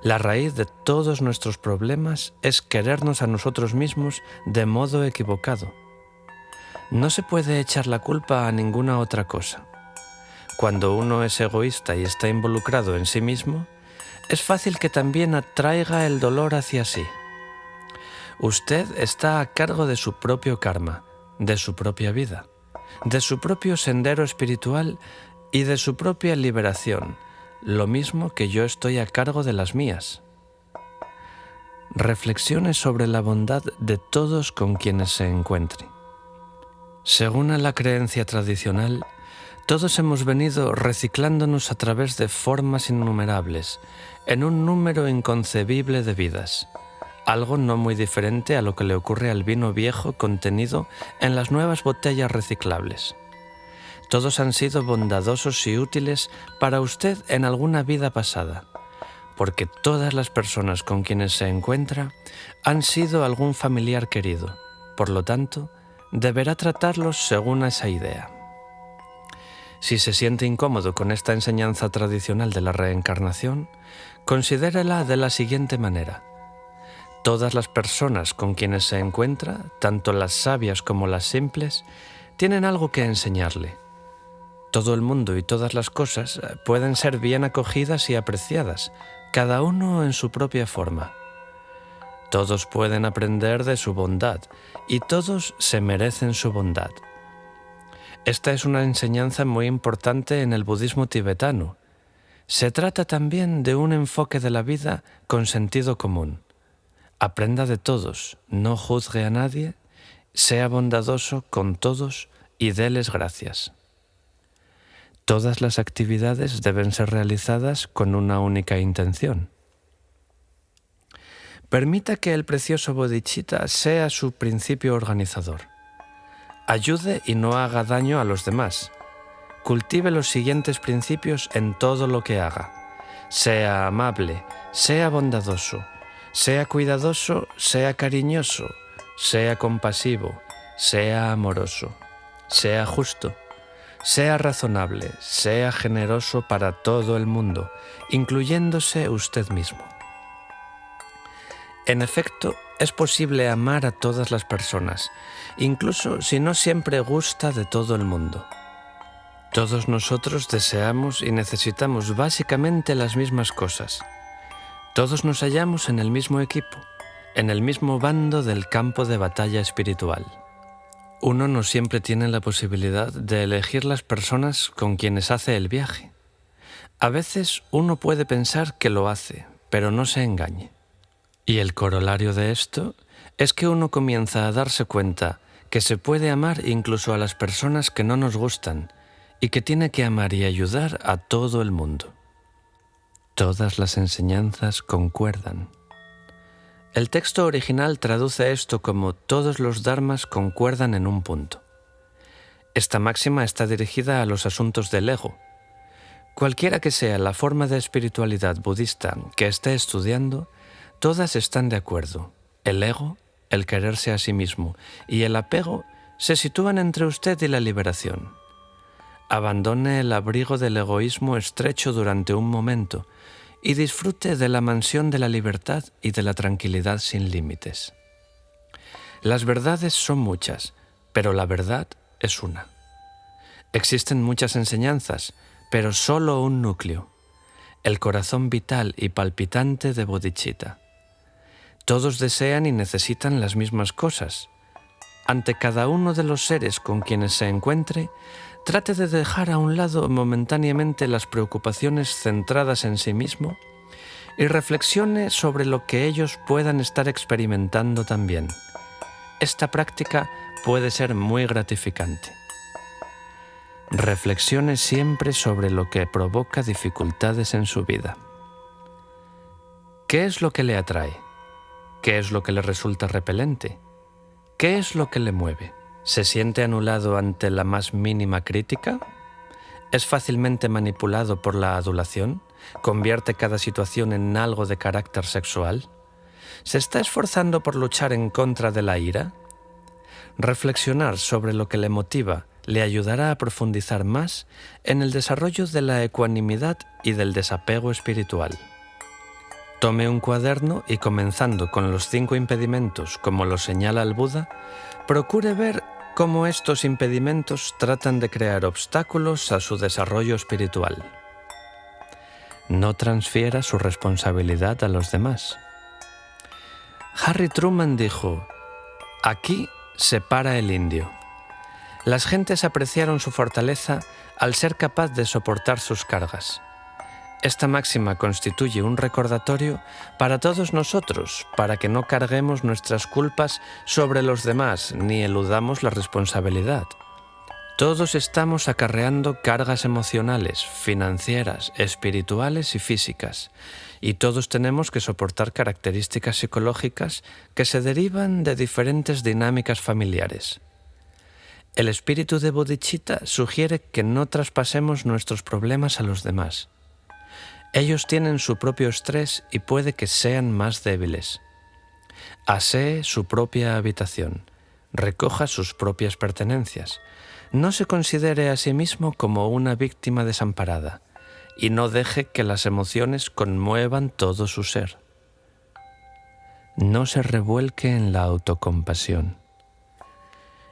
La raíz de todos nuestros problemas es querernos a nosotros mismos de modo equivocado. No se puede echar la culpa a ninguna otra cosa. Cuando uno es egoísta y está involucrado en sí mismo, es fácil que también atraiga el dolor hacia sí. Usted está a cargo de su propio karma, de su propia vida, de su propio sendero espiritual y de su propia liberación, lo mismo que yo estoy a cargo de las mías. Reflexione sobre la bondad de todos con quienes se encuentre. Según la creencia tradicional, todos hemos venido reciclándonos a través de formas innumerables, en un número inconcebible de vidas, algo no muy diferente a lo que le ocurre al vino viejo contenido en las nuevas botellas reciclables. Todos han sido bondadosos y útiles para usted en alguna vida pasada, porque todas las personas con quienes se encuentra han sido algún familiar querido. Por lo tanto, deberá tratarlos según esa idea. Si se siente incómodo con esta enseñanza tradicional de la reencarnación, considérela de la siguiente manera. Todas las personas con quienes se encuentra, tanto las sabias como las simples, tienen algo que enseñarle. Todo el mundo y todas las cosas pueden ser bien acogidas y apreciadas, cada uno en su propia forma. Todos pueden aprender de su bondad y todos se merecen su bondad. Esta es una enseñanza muy importante en el budismo tibetano. Se trata también de un enfoque de la vida con sentido común. Aprenda de todos, no juzgue a nadie, sea bondadoso con todos y déles gracias. Todas las actividades deben ser realizadas con una única intención. Permita que el precioso bodhicitta sea su principio organizador. Ayude y no haga daño a los demás. Cultive los siguientes principios en todo lo que haga. Sea amable, sea bondadoso, sea cuidadoso, sea cariñoso, sea compasivo, sea amoroso, sea justo, sea razonable, sea generoso para todo el mundo, incluyéndose usted mismo. En efecto, es posible amar a todas las personas, incluso si no siempre gusta de todo el mundo. Todos nosotros deseamos y necesitamos básicamente las mismas cosas. Todos nos hallamos en el mismo equipo, en el mismo bando del campo de batalla espiritual. Uno no siempre tiene la posibilidad de elegir las personas con quienes hace el viaje. A veces uno puede pensar que lo hace, pero no se engañe. Y el corolario de esto es que uno comienza a darse cuenta que se puede amar incluso a las personas que no nos gustan y que tiene que amar y ayudar a todo el mundo. Todas las enseñanzas concuerdan. El texto original traduce esto como todos los dharmas concuerdan en un punto. Esta máxima está dirigida a los asuntos del ego. Cualquiera que sea la forma de espiritualidad budista que esté estudiando, todas están de acuerdo. El ego, el quererse a sí mismo, y el apego se sitúan entre usted y la liberación. Abandone el abrigo del egoísmo estrecho durante un momento y disfrute de la mansión de la libertad y de la tranquilidad sin límites. Las verdades son muchas, pero la verdad es una. Existen muchas enseñanzas, pero solo un núcleo, el corazón vital y palpitante de Bodhicitta. Todos desean y necesitan las mismas cosas. Ante cada uno de los seres con quienes se encuentre, trate de dejar a un lado momentáneamente las preocupaciones centradas en sí mismo y reflexione sobre lo que ellos puedan estar experimentando también. Esta práctica puede ser muy gratificante. Reflexione siempre sobre lo que provoca dificultades en su vida. ¿Qué es lo que le atrae? ¿Qué es lo que le resulta repelente? ¿Qué es lo que le mueve? ¿Se siente anulado ante la más mínima crítica? ¿Es fácilmente manipulado por la adulación? ¿Convierte cada situación en algo de carácter sexual? ¿Se está esforzando por luchar en contra de la ira? Reflexionar sobre lo que le motiva le ayudará a profundizar más en el desarrollo de la ecuanimidad y del desapego espiritual. Tome un cuaderno y, comenzando con los 5 impedimentos, como lo señala el Buda, procure ver cómo estos impedimentos tratan de crear obstáculos a su desarrollo espiritual. No transfiera su responsabilidad a los demás. Harry Truman dijo: «Aquí se para el indio». Las gentes apreciaron su fortaleza al ser capaz de soportar sus cargas. Esta máxima constituye un recordatorio para todos nosotros, para que no carguemos nuestras culpas sobre los demás ni eludamos la responsabilidad. Todos estamos acarreando cargas emocionales, financieras, espirituales y físicas, y todos tenemos que soportar características psicológicas que se derivan de diferentes dinámicas familiares. El espíritu de Bodhicitta sugiere que no traspasemos nuestros problemas a los demás. Ellos tienen su propio estrés y puede que sean más débiles. Asee su propia habitación, recoja sus propias pertenencias. No se considere a sí mismo como una víctima desamparada y no deje que las emociones conmuevan todo su ser. No se revuelque en la autocompasión.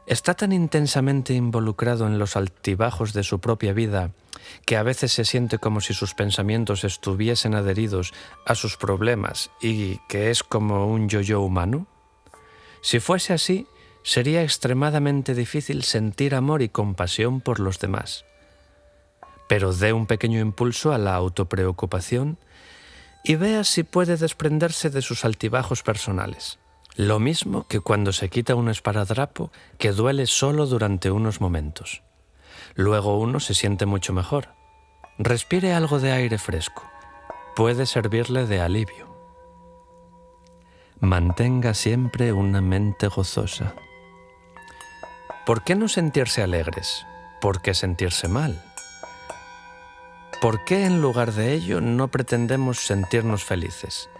Está tan intensamente involucrado en los altibajos de su propia vida que a veces se siente como si sus pensamientos estuviesen adheridos a sus problemas y que es como un yo-yo humano. Si fuese así, sería extremadamente difícil sentir amor y compasión por los demás. Pero dé un pequeño impulso a la autopreocupación y vea si puede desprenderse de sus altibajos personales. Lo mismo que cuando se quita un esparadrapo que duele solo durante unos momentos. Luego uno se siente mucho mejor. Respire algo de aire fresco. Puede servirle de alivio. Mantenga siempre una mente gozosa. ¿Por qué no sentirse alegres? ¿Por qué sentirse mal? ¿Por qué en lugar de ello no pretendemos sentirnos felices?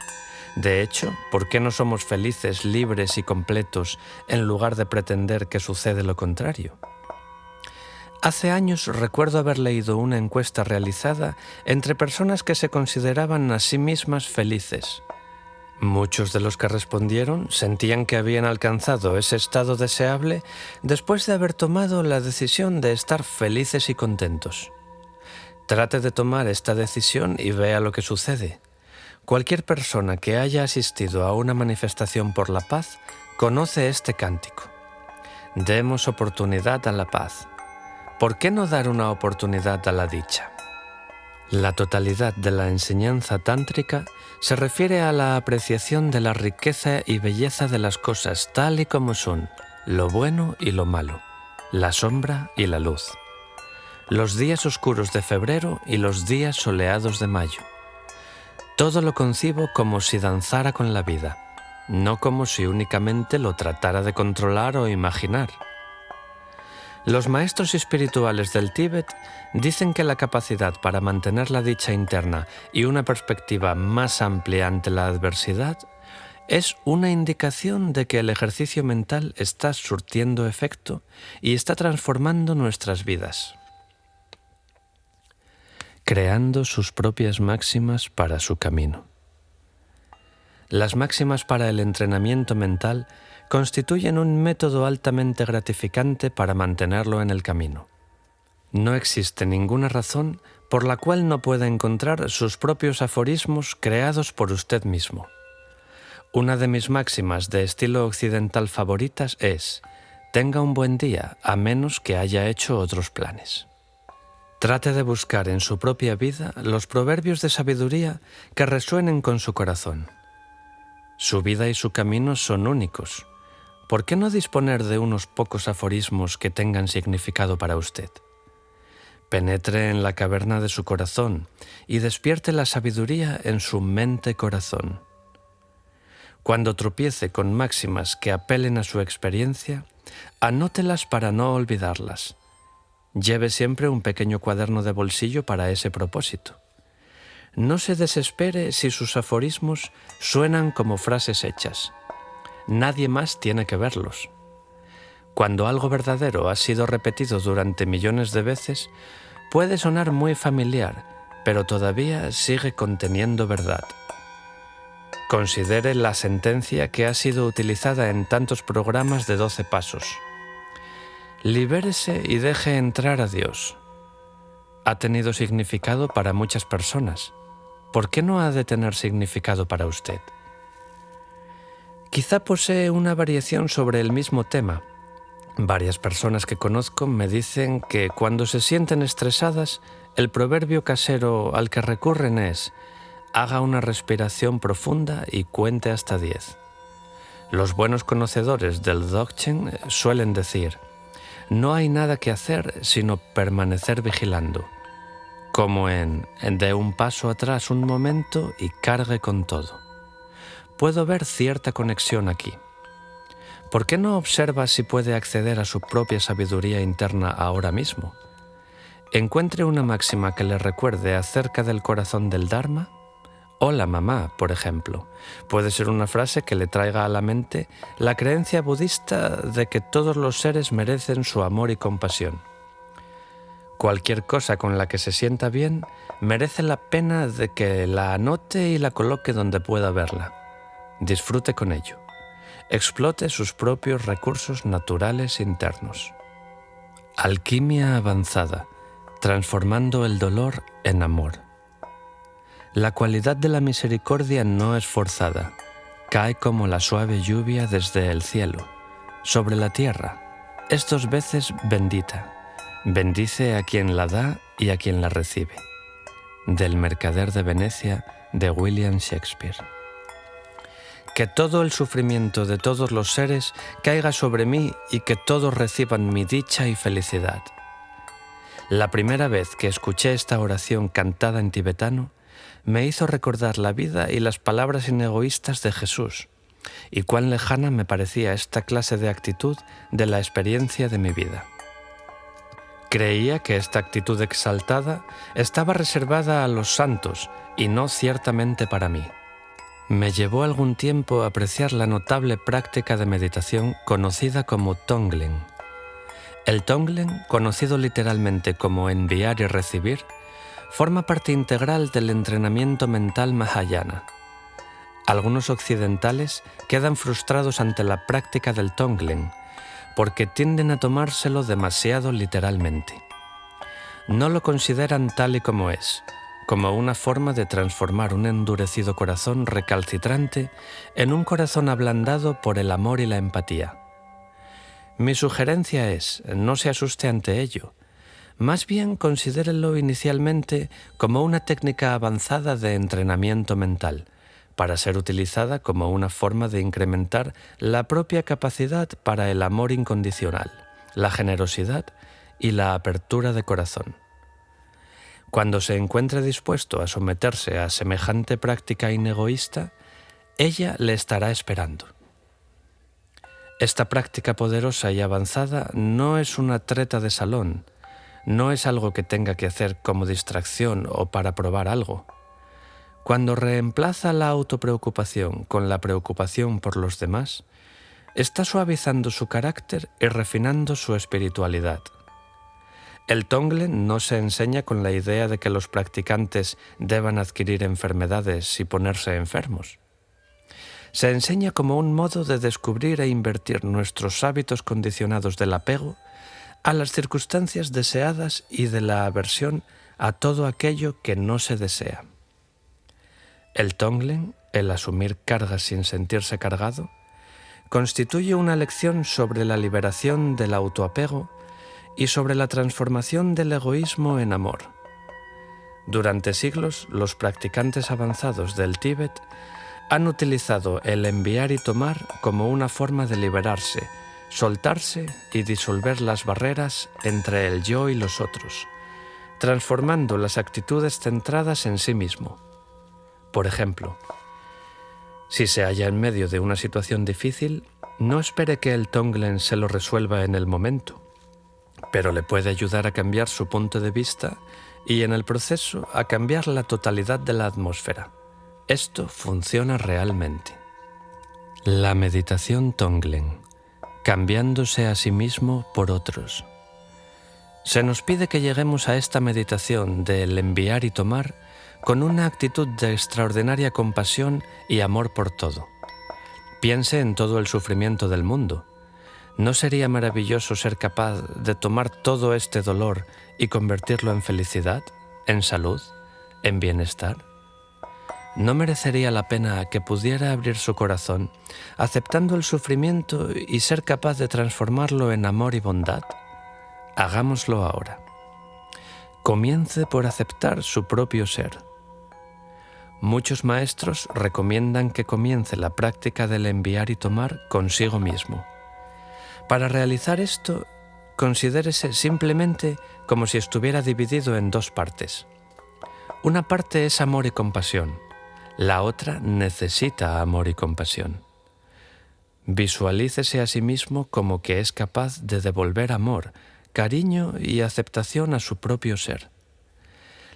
De hecho, ¿por qué no somos felices, libres y completos en lugar de pretender que sucede lo contrario? Hace años recuerdo haber leído una encuesta realizada entre personas que se consideraban a sí mismas felices. Muchos de los que respondieron sentían que habían alcanzado ese estado deseable después de haber tomado la decisión de estar felices y contentos. Trate de tomar esta decisión y vea lo que sucede. Cualquier persona que haya asistido a una manifestación por la paz conoce este cántico. Demos oportunidad a la paz. ¿Por qué no dar una oportunidad a la dicha? La totalidad de la enseñanza tántrica se refiere a la apreciación de la riqueza y belleza de las cosas tal y como son, lo bueno y lo malo, la sombra y la luz, los días oscuros de febrero y los días soleados de mayo. Todo lo concibo como si danzara con la vida, no como si únicamente lo tratara de controlar o imaginar. Los maestros espirituales del Tíbet dicen que la capacidad para mantener la dicha interna y una perspectiva más amplia ante la adversidad es una indicación de que el ejercicio mental está surtiendo efecto y está transformando nuestras vidas, creando sus propias máximas para su camino. Las máximas para el entrenamiento mental constituyen un método altamente gratificante para mantenerlo en el camino. No existe ninguna razón por la cual no pueda encontrar sus propios aforismos creados por usted mismo. Una de mis máximas de estilo occidental favoritas es: tenga un buen día a menos que haya hecho otros planes. Trate de buscar en su propia vida los proverbios de sabiduría que resuenen con su corazón. Su vida y su camino son únicos. ¿Por qué no disponer de unos pocos aforismos que tengan significado para usted? Penetre en la caverna de su corazón y despierte la sabiduría en su mente-corazón. Cuando tropiece con máximas que apelen a su experiencia, anótelas para no olvidarlas. Lleve siempre un pequeño cuaderno de bolsillo para ese propósito. No se desespere si sus aforismos suenan como frases hechas. Nadie más tiene que verlos. Cuando algo verdadero ha sido repetido durante millones de veces, puede sonar muy familiar, pero todavía sigue conteniendo verdad. Considere la sentencia que ha sido utilizada en tantos programas de 12 pasos. Libérese y deje entrar a Dios. Ha tenido significado para muchas personas. ¿Por qué no ha de tener significado para usted? Quizá posee una variación sobre el mismo tema. Varias personas que conozco me dicen que cuando se sienten estresadas, el proverbio casero al que recurren es: haga una respiración profunda y cuente hasta 10. Los buenos conocedores del Dzogchen suelen decir: no hay nada que hacer sino permanecer vigilando, como en dé un paso atrás un momento y cargue con todo. Puedo ver cierta conexión aquí. ¿Por qué no observa si puede acceder a su propia sabiduría interna ahora mismo? Encuentre una máxima que le recuerde acerca del corazón del Dharma. Hola mamá, por ejemplo. Puede ser una frase que le traiga a la mente la creencia budista de que todos los seres merecen su amor y compasión. Cualquier cosa con la que se sienta bien merece la pena de que la anote y la coloque donde pueda verla. Disfrute con ello. Explote sus propios recursos naturales internos. Alquimia avanzada, transformando el dolor en amor. La cualidad de la misericordia no es forzada, cae como la suave lluvia desde el cielo, sobre la tierra, es 2 veces bendita, bendice a quien la da y a quien la recibe. Del Mercader de Venecia, de William Shakespeare. Que todo el sufrimiento de todos los seres caiga sobre mí y que todos reciban mi dicha y felicidad. La primera vez que escuché esta oración cantada en tibetano, me hizo recordar la vida y las palabras inegoístas de Jesús, y cuán lejana me parecía esta clase de actitud de la experiencia de mi vida. Creía que esta actitud exaltada estaba reservada a los santos y no ciertamente para mí. Me llevó algún tiempo a apreciar la notable práctica de meditación conocida como Tonglen. El Tonglen, conocido literalmente como enviar y recibir, forma parte integral del entrenamiento mental Mahayana. Algunos occidentales quedan frustrados ante la práctica del Tonglen porque tienden a tomárselo demasiado literalmente. No lo consideran tal y como es, como una forma de transformar un endurecido corazón recalcitrante en un corazón ablandado por el amor y la empatía. Mi sugerencia es: no se asuste ante ello. Más bien considérelo inicialmente como una técnica avanzada de entrenamiento mental, para ser utilizada como una forma de incrementar la propia capacidad para el amor incondicional, la generosidad y la apertura de corazón. Cuando se encuentre dispuesto a someterse a semejante práctica inegoísta, ella le estará esperando. Esta práctica poderosa y avanzada no es una treta de salón, no es algo que tenga que hacer como distracción o para probar algo. Cuando reemplaza la autopreocupación con la preocupación por los demás, está suavizando su carácter y refinando su espiritualidad. El Tonglen no se enseña con la idea de que los practicantes deban adquirir enfermedades y ponerse enfermos. Se enseña como un modo de descubrir e invertir nuestros hábitos condicionados del apego a las circunstancias deseadas y de la aversión a todo aquello que no se desea. El Tonglen, el asumir cargas sin sentirse cargado, constituye una lección sobre la liberación del autoapego y sobre la transformación del egoísmo en amor. Durante siglos, los practicantes avanzados del Tíbet han utilizado el enviar y tomar como una forma de liberarse, soltarse y disolver las barreras entre el yo y los otros, transformando las actitudes centradas en sí mismo. Por ejemplo, si se halla en medio de una situación difícil, no espere que el Tonglen se lo resuelva en el momento, pero le puede ayudar a cambiar su punto de vista y en el proceso a cambiar la totalidad de la atmósfera. Esto funciona realmente. La meditación Tonglen, cambiándose a sí mismo por otros. Se nos pide que lleguemos a esta meditación del enviar y tomar con una actitud de extraordinaria compasión y amor por todo. Piense en todo el sufrimiento del mundo. ¿No sería maravilloso ser capaz de tomar todo este dolor y convertirlo en felicidad, en salud, en bienestar? ¿No merecería la pena que pudiera abrir su corazón, aceptando el sufrimiento y ser capaz de transformarlo en amor y bondad? Hagámoslo ahora. Comience por aceptar su propio ser. Muchos maestros recomiendan que comience la práctica del enviar y tomar consigo mismo. Para realizar esto, considérese simplemente como si estuviera dividido en dos partes. Una parte es amor y compasión. La otra necesita amor y compasión. Visualícese a sí mismo como que es capaz de devolver amor, cariño y aceptación a su propio ser.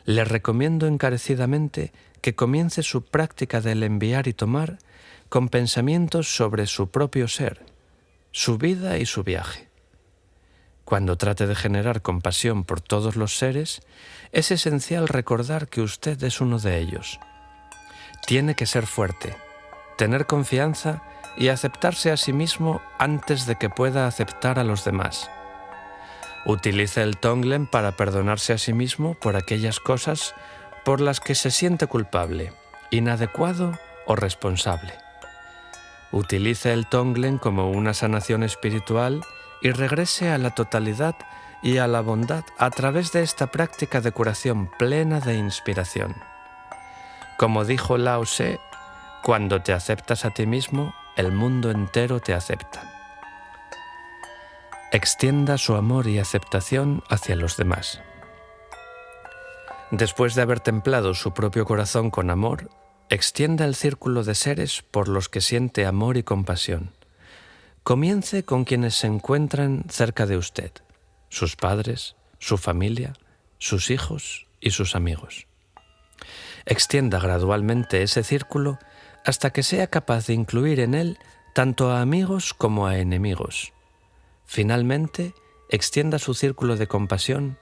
Le recomiendo encarecidamente que comience su práctica del enviar y tomar con pensamientos sobre su propio ser, su vida y su viaje. Cuando trate de generar compasión por todos los seres, es esencial recordar que usted es uno de ellos. Tiene que ser fuerte, tener confianza y aceptarse a sí mismo antes de que pueda aceptar a los demás. Utilice el Tonglen para perdonarse a sí mismo por aquellas cosas por las que se siente culpable, inadecuado o responsable. Utilice el Tonglen como una sanación espiritual y regrese a la totalidad y a la bondad a través de esta práctica de curación plena de inspiración. Como dijo Lao Tse, cuando te aceptas a ti mismo, el mundo entero te acepta. Extienda su amor y aceptación hacia los demás. Después de haber templado su propio corazón con amor, extienda el círculo de seres por los que siente amor y compasión. Comience con quienes se encuentran cerca de usted, sus padres, su familia, sus hijos y sus amigos. Extienda gradualmente ese círculo hasta que sea capaz de incluir en él tanto a amigos como a enemigos. Finalmente, extienda su círculo de compasión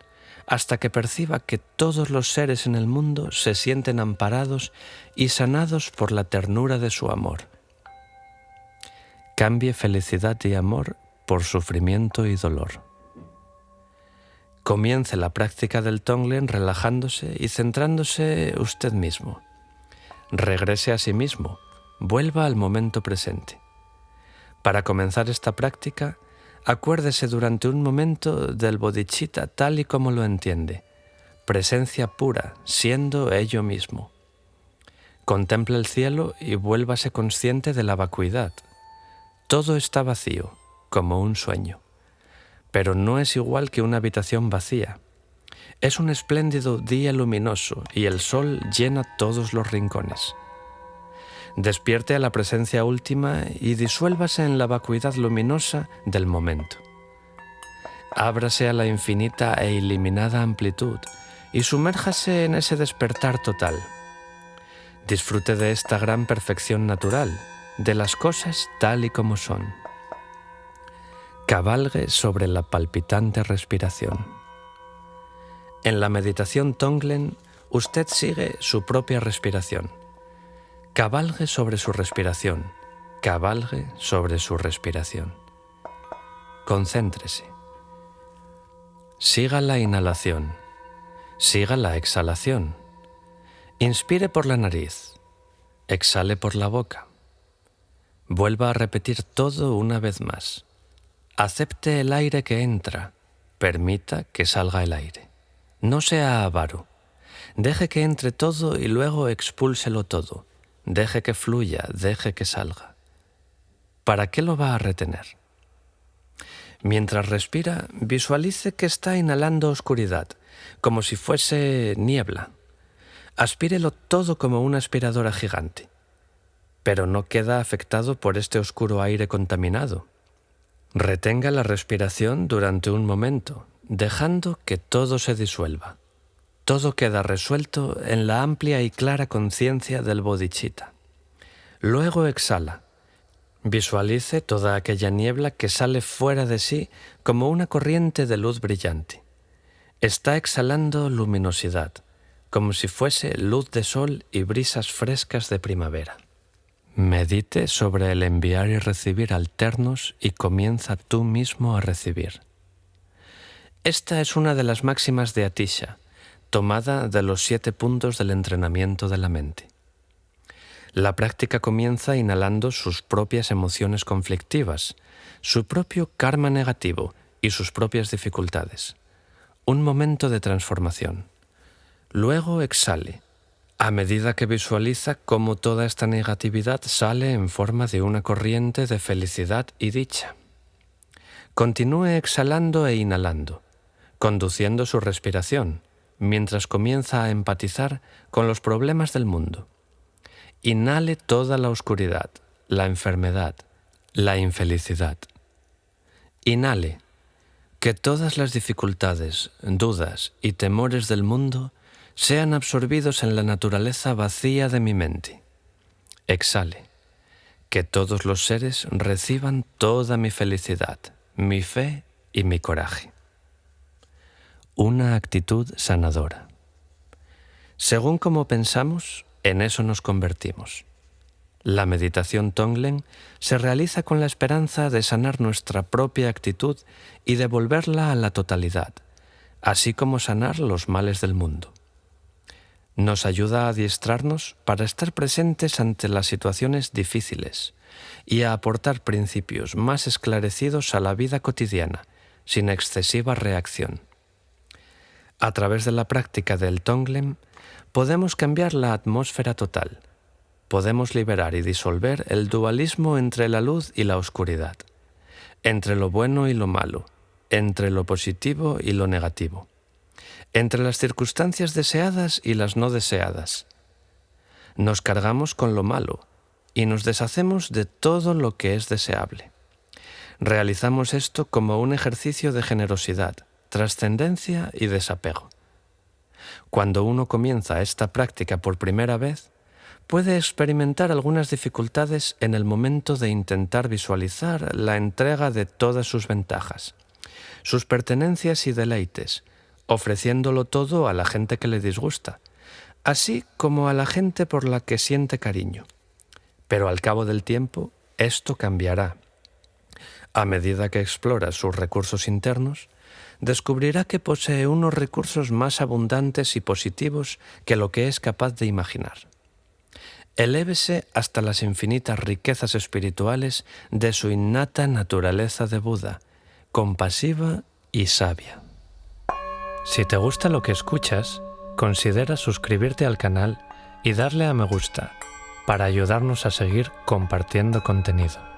hasta que perciba que todos los seres en el mundo se sienten amparados y sanados por la ternura de su amor. Cambie felicidad y amor por sufrimiento y dolor. Comience la práctica del Tonglen relajándose y centrándose usted mismo. Regrese a sí mismo, vuelva al momento presente. Para comenzar esta práctica, acuérdese durante un momento del bodhicitta tal y como lo entiende, presencia pura, siendo ello mismo. Contemple el cielo y vuélvase consciente de la vacuidad. Todo está vacío, como un sueño. Pero no es igual que una habitación vacía. Es un espléndido día luminoso y el sol llena todos los rincones. Despierte a la presencia última y disuélvase en la vacuidad luminosa del momento. Ábrase a la infinita e ilimitada amplitud y sumérjase en ese despertar total. Disfrute de esta gran perfección natural, de las cosas tal y como son. Cabalgue sobre la palpitante respiración. En la meditación Tonglen, usted sigue su propia respiración. Cabalgue sobre su respiración, cabalgue sobre su respiración. Concéntrese. Siga la inhalación. Siga la exhalación. Inspire por la nariz. Exhale por la boca. Vuelva a repetir todo una vez más. Acepte el aire que entra. Permita que salga el aire. No sea avaro. Deje que entre todo y luego expúlselo todo. Deje que fluya, deje que salga. ¿Para qué lo va a retener? Mientras respira, visualice que está inhalando oscuridad, como si fuese niebla. Aspírelo todo como una aspiradora gigante. Pero no queda afectado por este oscuro aire contaminado. Retenga la respiración durante un momento, dejando que todo se disuelva. Todo queda resuelto en la amplia y clara conciencia del bodhicitta. Luego exhala. Visualice toda aquella niebla que sale fuera de sí como una corriente de luz brillante. Está exhalando luminosidad, como si fuese luz de sol y brisas frescas de primavera. Medite sobre el enviar y recibir alternos y comienza tú mismo a recibir. Esta es una de las máximas de Atisha, tomada de los 7 puntos del entrenamiento de la mente. La práctica comienza inhalando sus propias emociones conflictivas, su propio karma negativo y sus propias dificultades. Un momento de transformación. Luego exhale, a medida que visualiza cómo toda esta negatividad sale en forma de una corriente de felicidad y dicha. Continúe exhalando e inhalando, conduciendo su respiración, mientras comienza a empatizar con los problemas del mundo. Inhale toda la oscuridad, la enfermedad, la infelicidad. Inhale, que todas las dificultades, dudas y temores del mundo sean absorbidos en la naturaleza vacía de mi mente. Exhale, que todos los seres reciban toda mi felicidad, mi fe y mi coraje. Una actitud sanadora. Según como pensamos, en eso nos convertimos. La meditación Tonglen se realiza con la esperanza de sanar nuestra propia actitud y devolverla a la totalidad, así como sanar los males del mundo. Nos ayuda a adiestrarnos para estar presentes ante las situaciones difíciles y a aportar principios más esclarecidos a la vida cotidiana, sin excesiva reacción. A través de la práctica del Tonglen, podemos cambiar la atmósfera total. Podemos liberar y disolver el dualismo entre la luz y la oscuridad, entre lo bueno y lo malo, entre lo positivo y lo negativo, entre las circunstancias deseadas y las no deseadas. Nos cargamos con lo malo y nos deshacemos de todo lo que es deseable. Realizamos esto como un ejercicio de generosidad, trascendencia y desapego. Cuando uno comienza esta práctica por primera vez, puede experimentar algunas dificultades en el momento de intentar visualizar la entrega de todas sus ventajas, sus pertenencias y deleites, ofreciéndolo todo a la gente que le disgusta, así como a la gente por la que siente cariño. Pero al cabo del tiempo, esto cambiará. A medida que explora sus recursos internos, descubrirá que posee unos recursos más abundantes y positivos que lo que es capaz de imaginar. Elévese hasta las infinitas riquezas espirituales de su innata naturaleza de Buda, compasiva y sabia. Si te gusta lo que escuchas, considera suscribirte al canal y darle a me gusta para ayudarnos a seguir compartiendo contenido.